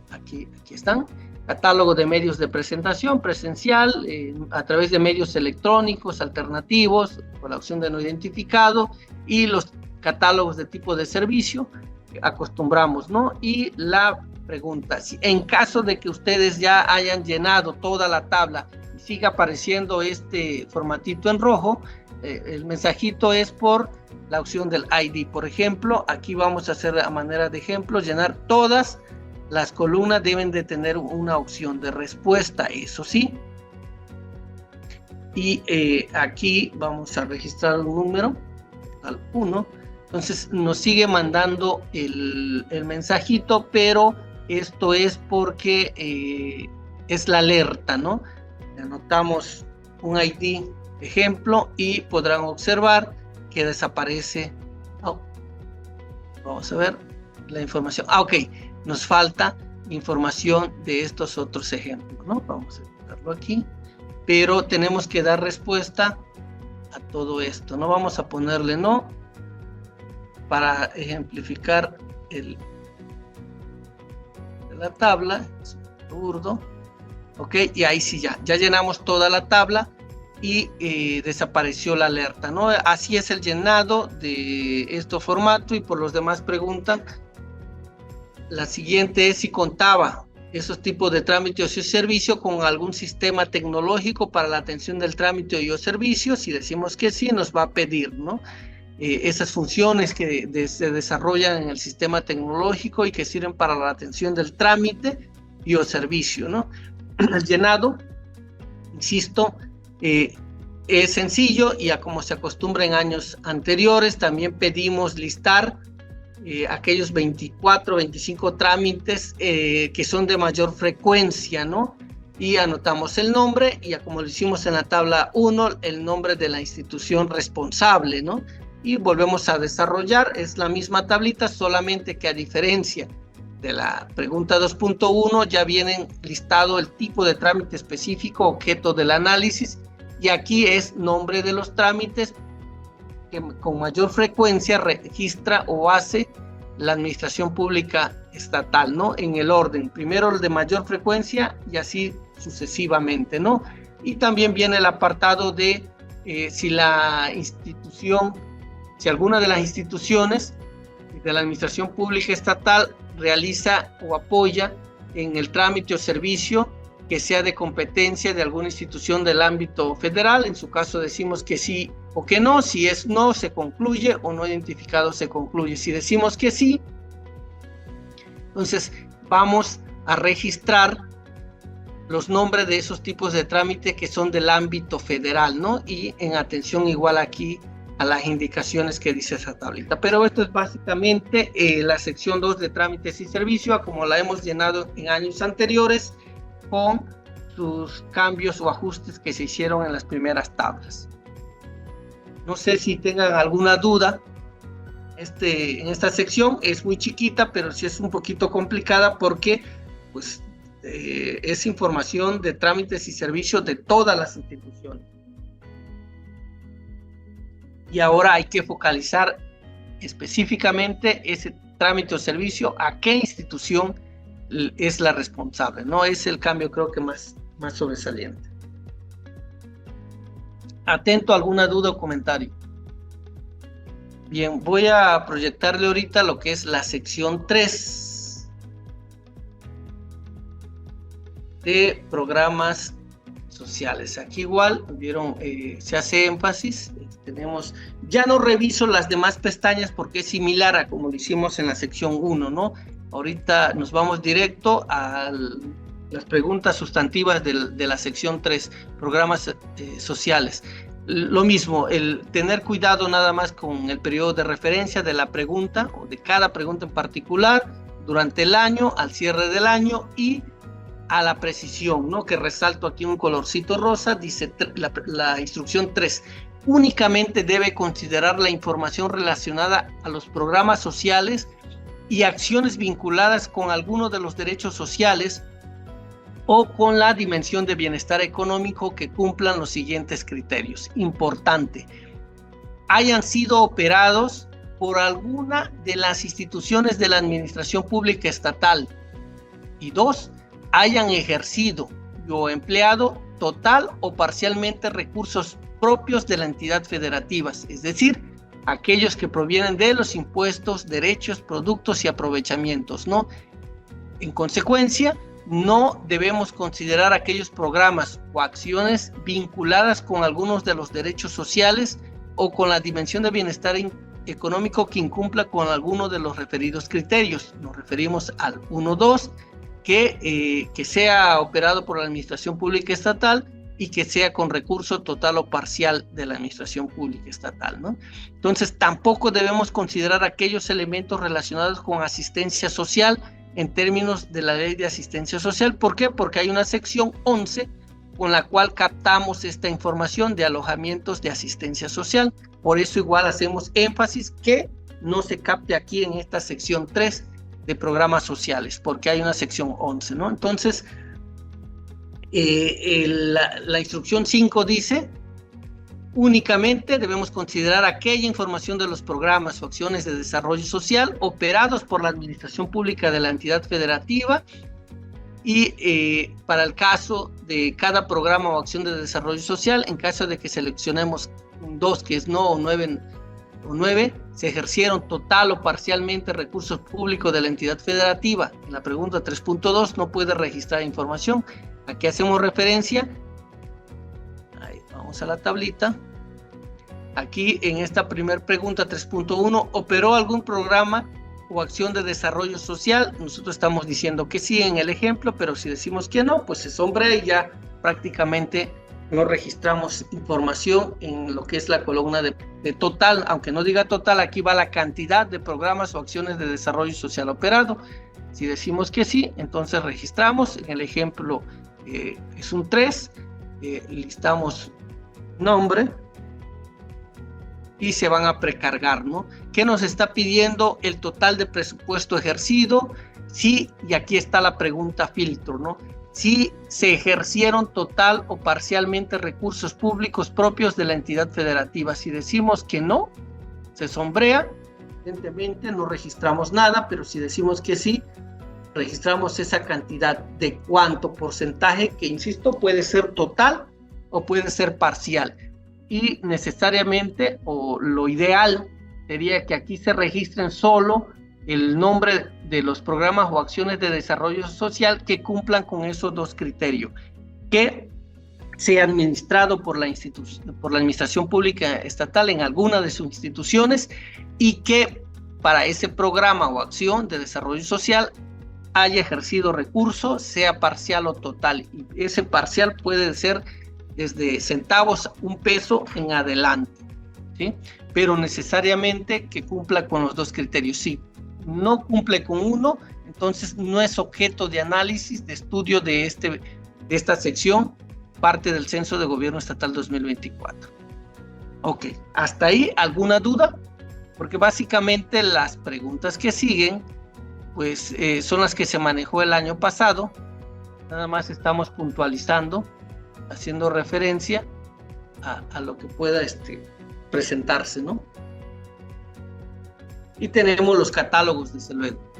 aquí están, catálogo de medios de presentación presencial, a través de medios electrónicos alternativos, con la opción de no identificado, y los catálogos de tipo de servicio que acostumbramos, ¿no? Y la pregunta, si en caso de que ustedes ya hayan llenado toda la tabla y siga apareciendo este formatito en rojo, el mensajito es por la opción del ID. Por ejemplo, aquí vamos a hacer a manera de ejemplo, llenar todas las columnas, deben de tener una opción de respuesta, eso sí. Y aquí vamos a registrar un número, al 1. Entonces nos sigue mandando el mensajito, pero esto es porque es la alerta, ¿no? Anotamos un ID ejemplo y podrán observar que desaparece. Vamos a ver la información. Ok, nos falta información de estos otros ejemplos, ¿no? Vamos a darlo aquí, pero tenemos que dar respuesta a todo esto. No vamos a ponerle no para ejemplificar la tabla, es burdo. Ok, y ahí sí ya llenamos toda la tabla y desapareció la alerta, ¿no? Así es el llenado de este formato. Y por los demás preguntan, la siguiente es si contaba esos tipos de trámites y servicio con algún sistema tecnológico para la atención del trámite y o servicio. Si decimos que sí, nos va a pedir, ¿no? Esas funciones que se desarrollan en el sistema tecnológico y que sirven para la atención del trámite y o servicio, ¿no? El llenado, insisto, es sencillo y a como se acostumbra en años anteriores. También pedimos listar aquellos 24, 25 trámites que son de mayor frecuencia, ¿no? Y anotamos el nombre y como lo hicimos en la tabla 1, el nombre de la institución responsable, ¿no? Y volvemos a desarrollar, es la misma tablita, solamente que a diferencia de la pregunta 2.1 ya vienen listado el tipo de trámite específico, objeto del análisis, y aquí es nombre de los trámites que con mayor frecuencia registra o hace la administración pública estatal, ¿no? En el orden, primero el de mayor frecuencia y así sucesivamente, ¿no? Y también viene el apartado de si la institución, si alguna de las instituciones de la administración pública estatal realiza o apoya en el trámite o servicio que sea de competencia de alguna institución del ámbito federal. En su caso decimos que sí o que no. Si es no, se concluye, o no identificado, se concluye. Si decimos que sí, entonces vamos a registrar los nombres de esos tipos de trámite que son del ámbito federal, ¿no? Y en atención igual aquí a las indicaciones que dice esa tablita. Pero esto es básicamente la sección 2 de trámites y servicios, como la hemos llenado en años anteriores, con sus cambios o ajustes que se hicieron en las primeras tablas. No sé si tengan alguna duda. En esta sección es muy chiquita, pero sí es un poquito complicada porque pues, es información de trámites y servicios de todas las instituciones. Y ahora hay que focalizar específicamente ese trámite o servicio a qué institución es la responsable, ¿no? Es el cambio creo que más sobresaliente. Atento a alguna duda o comentario. Bien, voy a proyectarle ahorita lo que es la sección 3 de programas sociales. Aquí igual, vieron, se hace énfasis, tenemos, ya no reviso las demás pestañas porque es similar a como lo hicimos en la sección 1, ¿no? Ahorita nos vamos directo a las preguntas sustantivas de la sección 3, programas sociales. Lo mismo, el tener cuidado nada más con el periodo de referencia de la pregunta o de cada pregunta en particular durante el año, al cierre del año y a la precisión, ¿no? Que resalto aquí un colorcito rosa, dice la instrucción 3. Únicamente debe considerar la información relacionada a los programas sociales y acciones vinculadas con alguno de los derechos sociales o con la dimensión de bienestar económico que cumplan los siguientes criterios. Importante, hayan sido operados por alguna de las instituciones de la administración pública estatal. Y 2, hayan ejercido o empleado total o parcialmente recursos propios de la entidad federativa, es decir, aquellos que provienen de los impuestos, derechos, productos y aprovechamientos, ¿no? En consecuencia, no debemos considerar aquellos programas o acciones vinculadas con algunos de los derechos sociales o con la dimensión de bienestar económico que incumpla con alguno de los referidos criterios. Nos referimos al 1.2, que sea operado por la administración pública estatal y que sea con recurso total o parcial de la administración pública estatal, ¿no? Entonces, tampoco debemos considerar aquellos elementos relacionados con asistencia social en términos de la ley de asistencia social. ¿Por qué? Porque hay una sección 11 con la cual captamos esta información de alojamientos de asistencia social. Por eso igual hacemos énfasis que no se capte aquí en esta sección 3 de programas sociales, porque hay una sección 11, ¿no? Entonces, la instrucción 5 dice: únicamente debemos considerar aquella información de los programas o acciones de desarrollo social operados por la administración pública de la entidad federativa y para el caso de cada programa o acción de desarrollo social, en caso de que seleccionemos un 2 que es no o 9, se ejercieron total o parcialmente recursos públicos de la entidad federativa. En la pregunta 3.2 no puede registrar información. Aquí hacemos referencia. Ahí, vamos a la tablita. Aquí en esta primera pregunta 3.1, ¿operó algún programa o acción de desarrollo social? Nosotros estamos diciendo que sí en el ejemplo, pero si decimos que no, pues se sombrea y ya prácticamente no registramos información en lo que es la columna de total. Aunque no diga total, aquí va la cantidad de programas o acciones de desarrollo social operado. Si decimos que sí, entonces registramos. En el ejemplo es un 3, listamos nombre y se van a precargar, ¿no? ¿Qué nos está pidiendo? El total de presupuesto ejercido. Sí, y aquí está la pregunta filtro, ¿no? Si se ejercieron total o parcialmente recursos públicos propios de la entidad federativa. Si decimos que no, se sombrea, evidentemente no registramos nada, pero si decimos que sí, registramos esa cantidad de cuánto porcentaje, que insisto, puede ser total o puede ser parcial. Y necesariamente, o lo ideal, sería que aquí se registren solo el nombre de los programas o acciones de desarrollo social que cumplan con esos dos criterios, que sea administrado por la administración pública estatal en alguna de sus instituciones y que para ese programa o acción de desarrollo social haya ejercido recursos, sea parcial o total. Y ese parcial puede ser desde centavos, un peso en adelante, ¿sí? Pero necesariamente que cumpla con los dos criterios. Si no cumple con uno, entonces no es objeto de análisis, de estudio de esta sección, parte del Censo de Gobierno Estatal 2024. Ok, hasta ahí, ¿alguna duda? Porque básicamente las preguntas que siguen, pues son las que se manejó el año pasado. Nada más estamos puntualizando, haciendo referencia a lo que pueda presentarse, ¿no? Y tenemos los catálogos, desde luego.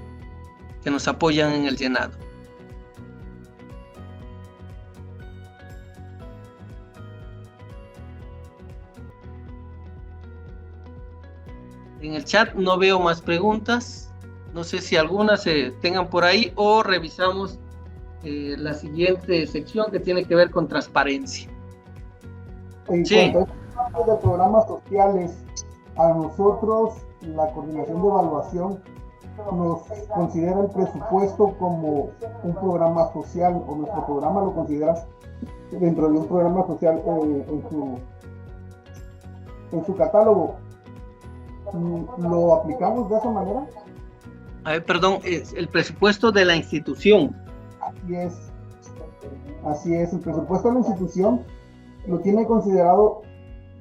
que nos apoyan en el llenado. En el chat no veo más preguntas. No sé si algunas se tengan por ahí o revisamos la siguiente sección que tiene que ver con transparencia. En Sí. cuanto a este de programas sociales, a nosotros la coordinación de evaluación nos considera el presupuesto como un programa social, o nuestro programa lo considera dentro de un programa social en su catálogo. ¿Lo aplicamos de esa manera? A ver, perdón, es el presupuesto de la institución. Así es, el presupuesto de la institución lo tiene considerado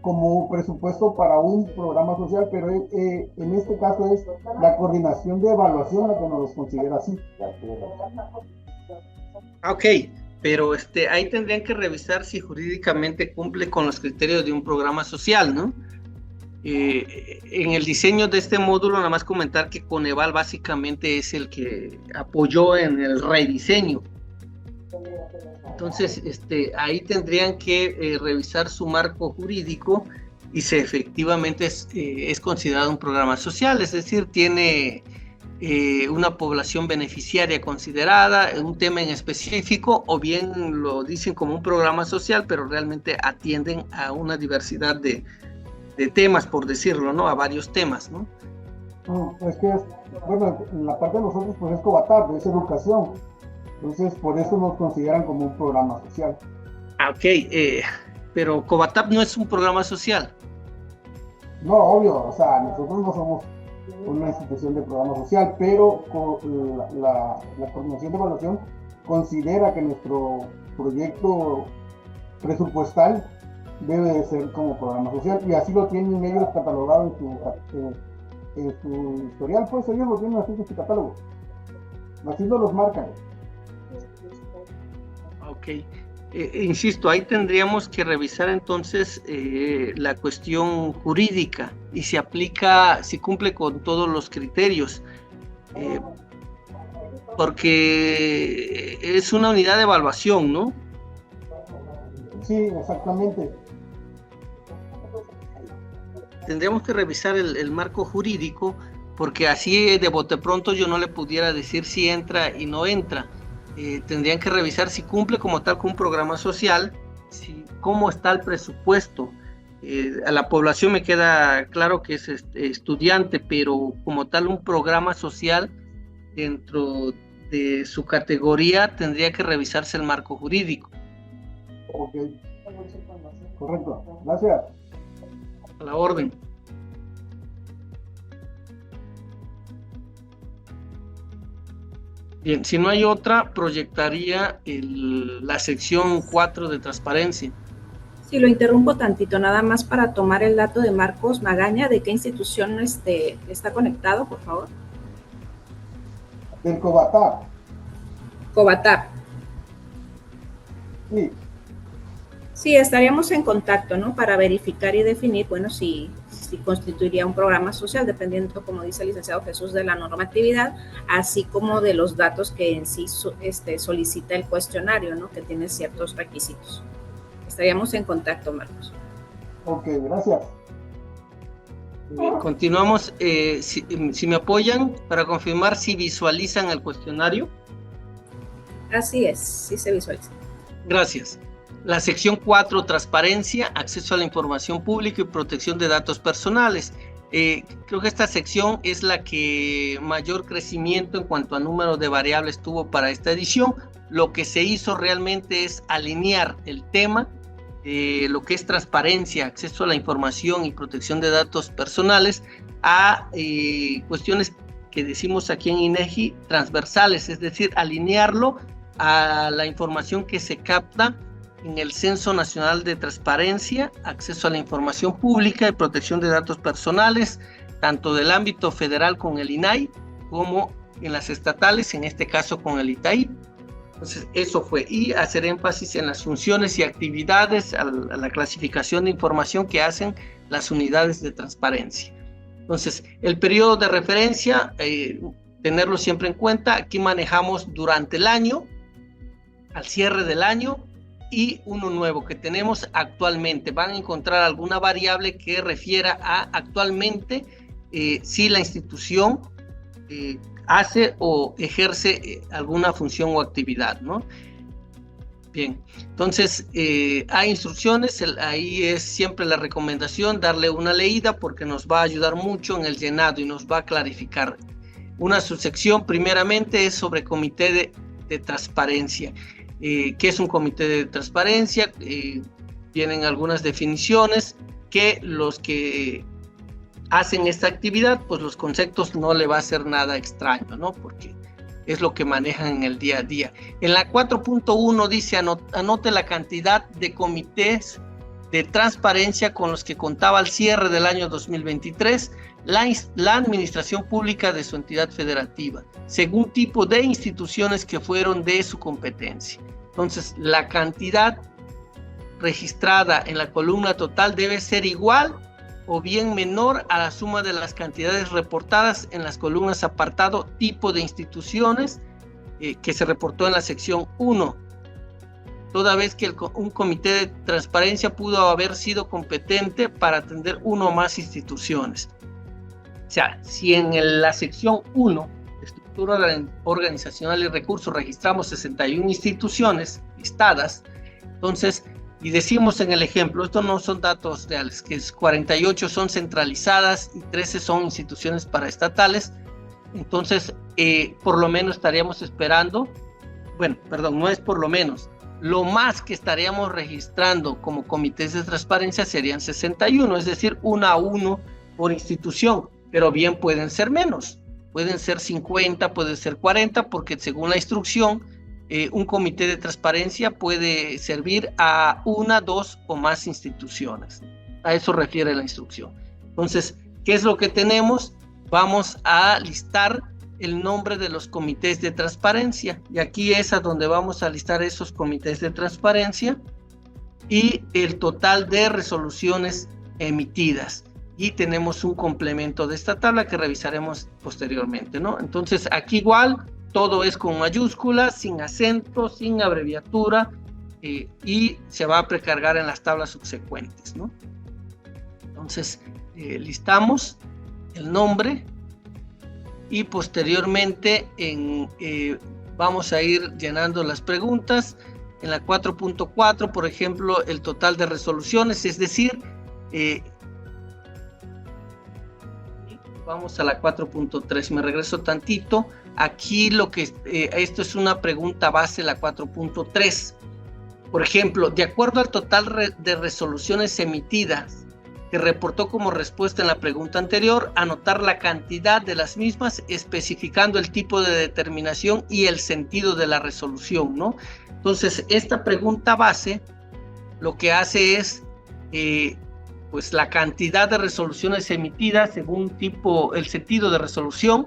como presupuesto para un programa social, pero en este caso es la coordinación de evaluación la que nos los considera así. Ok, pero ahí tendrían que revisar si jurídicamente cumple con los criterios de un programa social, ¿no? En el diseño de este módulo, nada más comentar que Coneval básicamente es el que apoyó en el rediseño. Entonces, ahí tendrían que revisar su marco jurídico y si efectivamente es considerado un programa social, es decir, tiene una población beneficiaria considerada, un tema en específico, o bien lo dicen como un programa social, pero realmente atienden a una diversidad de temas, por decirlo, ¿no? A varios temas, ¿no? Es que, bueno, en la parte de nosotros, pues es Covatar, es educación. Entonces, por eso nos consideran como un programa social. Ok, pero Covatap no es un programa social. No, obvio, o sea, nosotros no somos una institución de programa social, pero la coordinación de evaluación considera que nuestro proyecto presupuestal debe de ser como programa social, y así lo tienen ellos catalogado en su historial, pues ellos lo tienen así en su catálogo. Así no los marcan. Ok, insisto, ahí tendríamos que revisar entonces la cuestión jurídica y si aplica, si cumple con todos los criterios, porque es una unidad de evaluación, ¿no? Sí, exactamente. Tendríamos que revisar el marco jurídico, porque así de bote pronto yo no le pudiera decir si entra y no entra. Tendrían que revisar si cumple como tal con un programa social, cómo está el presupuesto. A la población me queda claro que es estudiante, pero como tal un programa social dentro de su categoría tendría que revisarse el marco jurídico. Ok, correcto, gracias. A la orden. Bien, si no hay otra, proyectaría la sección 4 de transparencia. Sí, lo interrumpo tantito, nada más para tomar el dato de Marcos Magaña, ¿de qué institución está conectado, por favor? Del Covatar. Covatar. Sí. Sí, estaríamos en contacto, ¿no? Para verificar y definir, bueno, si constituiría un programa social, dependiendo, como dice el licenciado Jesús, de la normatividad, así como de los datos que en sí solicita el cuestionario, ¿no? Que tiene ciertos requisitos. Estaríamos en contacto, Marcos. Ok, gracias. Continuamos. Si me apoyan para confirmar si visualizan el cuestionario. Así es, sí se visualiza. Gracias. La sección 4, transparencia, acceso a la información pública y protección de datos personales. Creo que esta sección es la que mayor crecimiento en cuanto a número de variables tuvo para esta edición. Lo que se hizo realmente es alinear el tema, lo que es transparencia, acceso a la información y protección de datos personales, a cuestiones que decimos aquí en INEGI transversales, es decir, alinearlo a la información que se capta en el Censo Nacional de Transparencia, acceso a la información pública y protección de datos personales, tanto del ámbito federal con el INAI, como en las estatales, en este caso con el ITAI. Entonces, eso fue, y hacer énfasis en las funciones y actividades, a la clasificación de información que hacen las unidades de transparencia. Entonces, el periodo de referencia, tenerlo siempre en cuenta. Aquí manejamos durante el año, al cierre del año, y uno nuevo que tenemos actualmente. Van a encontrar alguna variable que refiera a actualmente si la institución hace o ejerce alguna función o actividad, ¿no? Bien, entonces hay instrucciones, ahí es siempre la recomendación darle una leída porque nos va a ayudar mucho en el llenado y nos va a clarificar. Una subsección primeramente es sobre comité de transparencia. ¿Qué es un comité de transparencia? Tienen algunas definiciones que los que hacen esta actividad, pues los conceptos no le va a ser nada extraño, ¿no? Porque es lo que manejan en el día a día. En la 4.1 dice anote la cantidad de comités de transparencia con los que contaba al cierre del año 2023 la administración pública de su entidad federativa, según tipo de instituciones que fueron de su competencia. Entonces, la cantidad registrada en la columna total debe ser igual o bien menor a la suma de las cantidades reportadas en las columnas apartado tipo de instituciones que se reportó en la sección 1, toda vez que un comité de transparencia pudo haber sido competente para atender uno o más instituciones. O sea, si en la sección 1, estructura organizacional y recursos, registramos 61 instituciones listadas, entonces, y decimos en el ejemplo, estos no son datos reales, que 48 son centralizadas y 13 son instituciones paraestatales, entonces, por lo menos estaríamos esperando, bueno, perdón, no es por lo menos, lo más que estaríamos registrando como comités de transparencia serían 61, es decir, 1 a 1 por institución, pero bien pueden ser menos, pueden ser 50, pueden ser 40, porque según la instrucción, un comité de transparencia puede servir a 1, 2 o más instituciones. A eso refiere la instrucción. Entonces, ¿qué es lo que tenemos? Vamos a listar el nombre de los comités de transparencia, y aquí es a donde vamos a listar esos comités de transparencia y el total de resoluciones emitidas. Y tenemos un complemento de esta tabla que revisaremos posteriormente, ¿no? Entonces, aquí igual, todo es con mayúsculas, sin acento, sin abreviatura, y se va a precargar en las tablas subsecuentes, ¿no? Entonces, listamos el nombre y posteriormente vamos a ir llenando las preguntas. En la 4.4, por ejemplo, el total de resoluciones, es decir, vamos a la 4.3, me regreso tantito. Aquí esto es una pregunta base, la 4.3. Por ejemplo, de acuerdo al total de resoluciones emitidas que reportó como respuesta en la pregunta anterior, anotar la cantidad de las mismas, especificando el tipo de determinación y el sentido de la resolución, ¿no? Entonces, esta pregunta base lo que hace es pues la cantidad de resoluciones emitidas según el sentido de resolución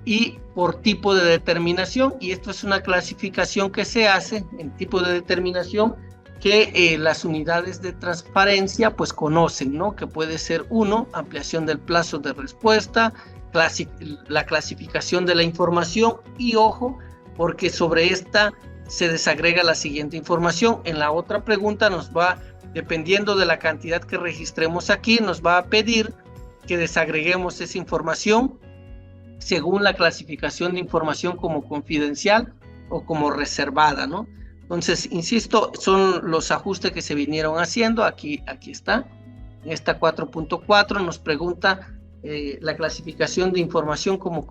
y por tipo de determinación, y esto es una clasificación que se hace en tipo de determinación que las unidades de transparencia pues conocen, ¿no? Que puede ser 1, ampliación del plazo de respuesta, la clasificación de la información, y ojo, porque sobre esta se desagrega la siguiente información. En la otra pregunta nos va, dependiendo de la cantidad que registremos aquí, nos va a pedir que desagreguemos esa información según la clasificación de información como confidencial o como reservada, ¿no? Entonces, insisto, son los ajustes que se vinieron haciendo. Aquí está. En esta 4.4 nos pregunta la clasificación de información como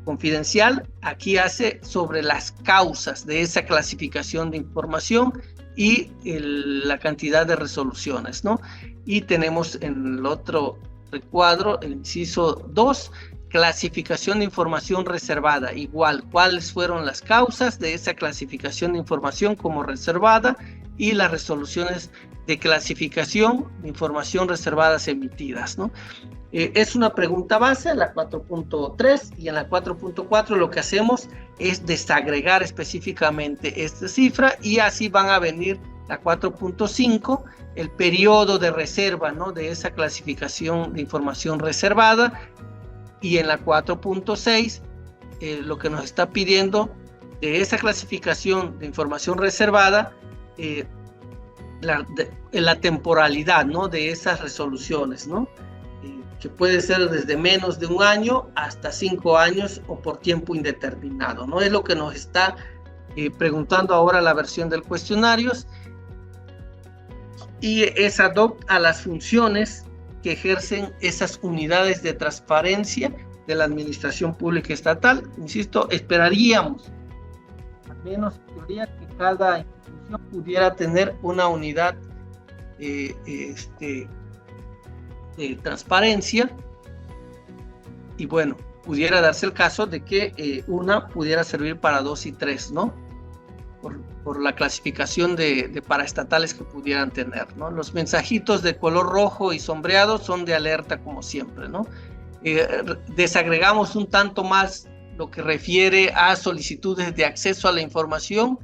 confidencial. Aquí hace sobre las causas de esa clasificación de información y la cantidad de resoluciones, ¿no? Y tenemos en el otro recuadro, el inciso 2, clasificación de información reservada, igual, cuáles fueron las causas de esa clasificación de información como reservada y las resoluciones de clasificación de información reservadas emitidas, ¿no? Es una pregunta base, la 4.3, y en la 4.4 lo que hacemos es desagregar específicamente esta cifra, y así van a venir la 4.5, el periodo de reserva, ¿no? De esa clasificación de información reservada, Y en la 4.6, lo que nos está pidiendo de esa clasificación de información reservada, la temporalidad, ¿no?, de esas resoluciones, ¿no?, que puede ser desde menos de 1 año hasta 5 años o por tiempo indeterminado, ¿no? Es lo que nos está preguntando ahora la versión del cuestionario, y es ad hoc a las funciones que ejercen esas unidades de transparencia de la administración pública estatal. Insisto, esperaríamos, al menos en teoría, que cada institución pudiera tener una unidad de transparencia, y bueno, pudiera darse el caso de que una pudiera servir para 2 y 3, ¿no? Por la clasificación de paraestatales que pudieran tener, ¿no? Los mensajitos de color rojo y sombreado son de alerta, como siempre, ¿no? Desagregamos un tanto más lo que refiere a solicitudes de acceso a la información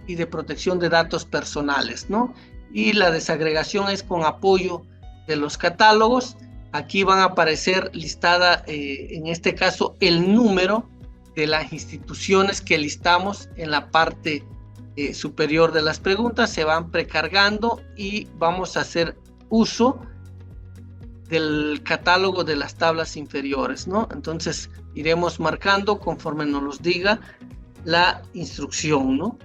y de protección de datos personales, ¿no? Y la desagregación es con apoyo de los catálogos. Aquí van a aparecer listada, en este caso, el número de las instituciones que listamos en la parte superior de las preguntas. Se van precargando y vamos a hacer uso del catálogo de las tablas inferiores, ¿no? Entonces iremos marcando conforme nos los diga la instrucción, ¿no?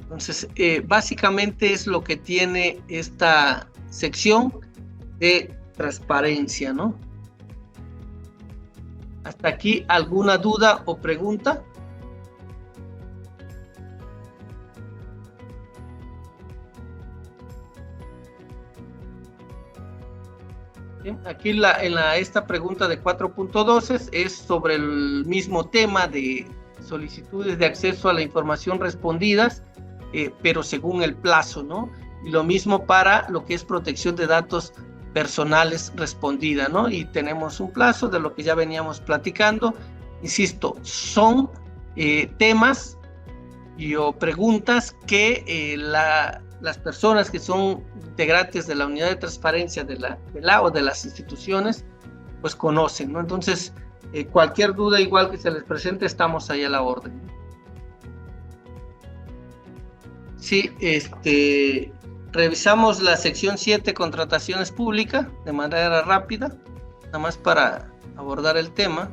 Entonces, básicamente es lo que tiene esta sección de transparencia, ¿no? Hasta aquí, ¿alguna duda o pregunta? Bien, aquí esta pregunta de 4.12 es sobre el mismo tema de solicitudes de acceso a la información respondidas, pero según el plazo, ¿no? Y lo mismo para lo que es protección de datos personales respondida, ¿no? Y tenemos un plazo de lo que ya veníamos platicando. Insisto, son temas o preguntas que las personas que son integrantes de la unidad de transparencia de las instituciones, pues conocen, ¿no? Entonces, cualquier duda igual que se les presente, estamos ahí a la orden. Sí, revisamos la sección 7, contrataciones públicas, de manera rápida, nada más para abordar el tema.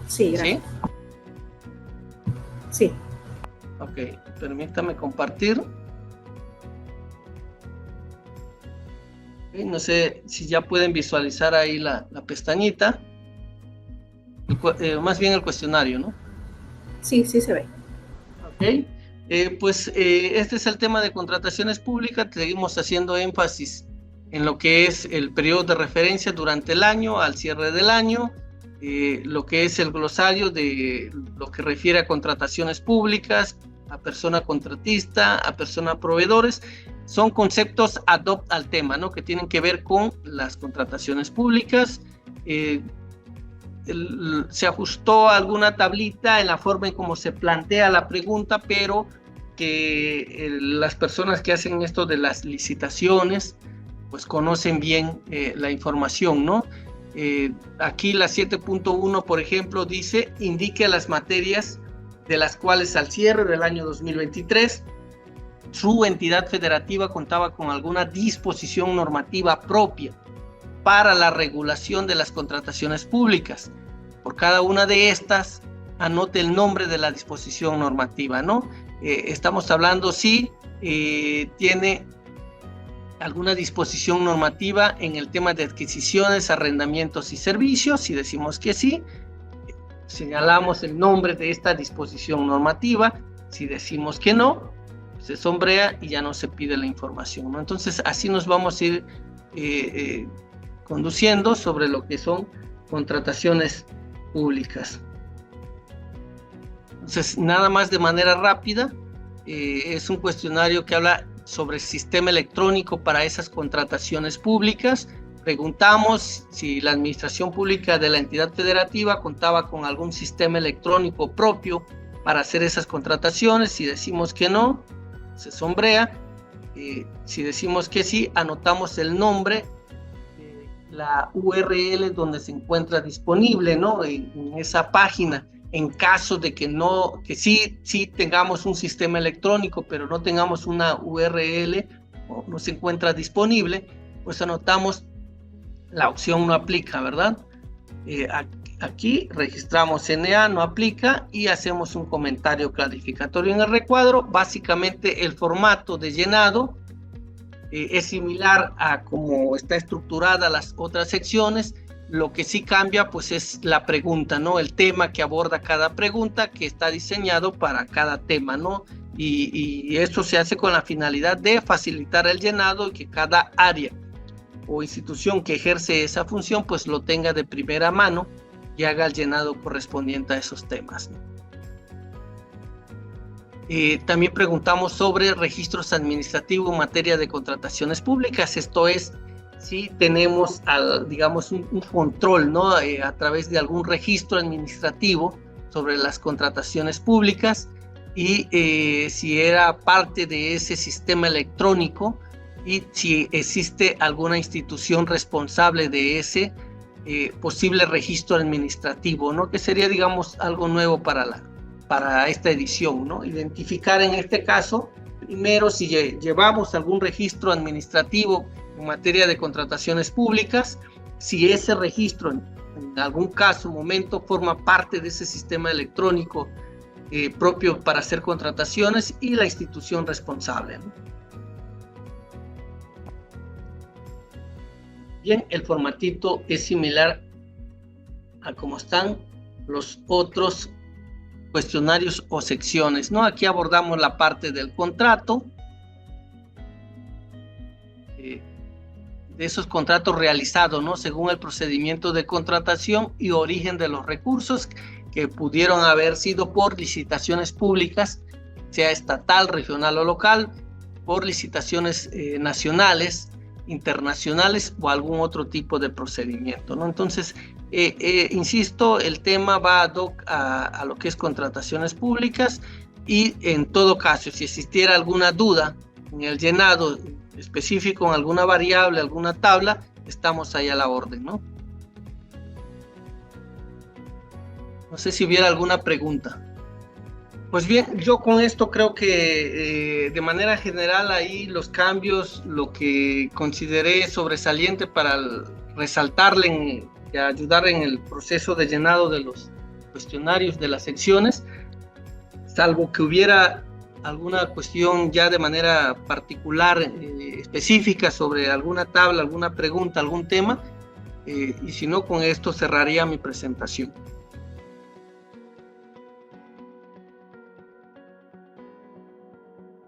Sí, gracias. ¿Sí? Sí. Ok, permítame compartir. Okay, no sé si ya pueden visualizar ahí la pestañita. Más bien el cuestionario, ¿no? Sí, sí se ve. Ok, este es el tema de contrataciones públicas. Seguimos haciendo énfasis en lo que es el periodo de referencia durante el año, al cierre del año, lo que es el glosario de lo que refiere a contrataciones públicas, a persona contratista, a persona proveedores. Son conceptos ad hoc al tema, ¿no?, que tienen que ver con las contrataciones públicas. Se ajustó alguna tablita en la forma en cómo se plantea la pregunta, pero que las personas que hacen esto de las licitaciones pues conocen bien la información, ¿no? Aquí la 7.1, por ejemplo, dice: indique las materias de las cuales al cierre del año 2023 su entidad federativa contaba con alguna disposición normativa propia para la regulación de las contrataciones públicas. Por cada una de estas, anote el nombre de la disposición normativa, ¿no? Estamos hablando si tiene alguna disposición normativa en el tema de adquisiciones, arrendamientos y servicios. Si decimos que sí, señalamos el nombre de esta disposición normativa. Si decimos que no, se sombrea y ya no se pide la información, ¿no? Entonces, así nos vamos a ir conduciendo sobre lo que son contrataciones públicas. Entonces, nada más de manera rápida, es un cuestionario que habla sobre el sistema electrónico para esas contrataciones públicas. Preguntamos si la administración pública de la entidad federativa contaba con algún sistema electrónico propio para hacer esas contrataciones. Si decimos que no, se sombrea. si decimos que sí, anotamos el nombre, la URL donde se encuentra disponible, ¿no? En esa página. En caso de que sí tengamos un sistema electrónico, pero no tengamos una URL o no se encuentra disponible, pues anotamos la opción no aplica, ¿verdad? Aquí registramos NA, no aplica, y hacemos un comentario clarificatorio en el recuadro. Básicamente el formato de llenado es similar a cómo está estructurada las otras secciones. Lo que sí cambia pues es la pregunta, ¿no? El tema que aborda cada pregunta, que está diseñado para cada tema, ¿no? Y esto se hace con la finalidad de facilitar el llenado y que cada área o institución que ejerce esa función pues lo tenga de primera mano y haga el llenado correspondiente a esos temas, ¿no? También preguntamos sobre registros administrativos en materia de contrataciones públicas. Esto es, si tenemos, digamos, un control, ¿no? A través de algún registro administrativo sobre las contrataciones públicas, y si era parte de ese sistema electrónico, y si existe alguna institución responsable de ese posible registro administrativo, ¿no? Que sería, digamos, algo nuevo para esta edición, ¿no? Identificar en este caso, primero, si llevamos algún registro administrativo en materia de contrataciones públicas, si ese registro en algún caso, momento, forma parte de ese sistema electrónico propio para hacer contrataciones, y la institución responsable, ¿no? Bien, el formatito es similar a cómo están los otros cuestionarios o secciones, ¿no? Aquí abordamos la parte del contrato, de esos contratos realizados, ¿no? Según el procedimiento de contratación y origen de los recursos, que pudieron haber sido por licitaciones públicas, sea estatal, regional o local, por licitaciones nacionales, internacionales o algún otro tipo de procedimiento, ¿no? Entonces, insisto, el tema va ad hoc a lo que es contrataciones públicas, y en todo caso, si existiera alguna duda en el llenado específico, en alguna variable, alguna tabla, estamos ahí a la orden, ¿no? No sé si hubiera alguna pregunta. Pues bien, yo con esto creo que de manera general ahí los cambios, lo que consideré sobresaliente para resaltarle y ayudar en el proceso de llenado de los cuestionarios de las secciones, salvo que hubiera alguna cuestión ya de manera particular, específica sobre alguna tabla, alguna pregunta, algún tema, y si no, con esto cerraría mi presentación.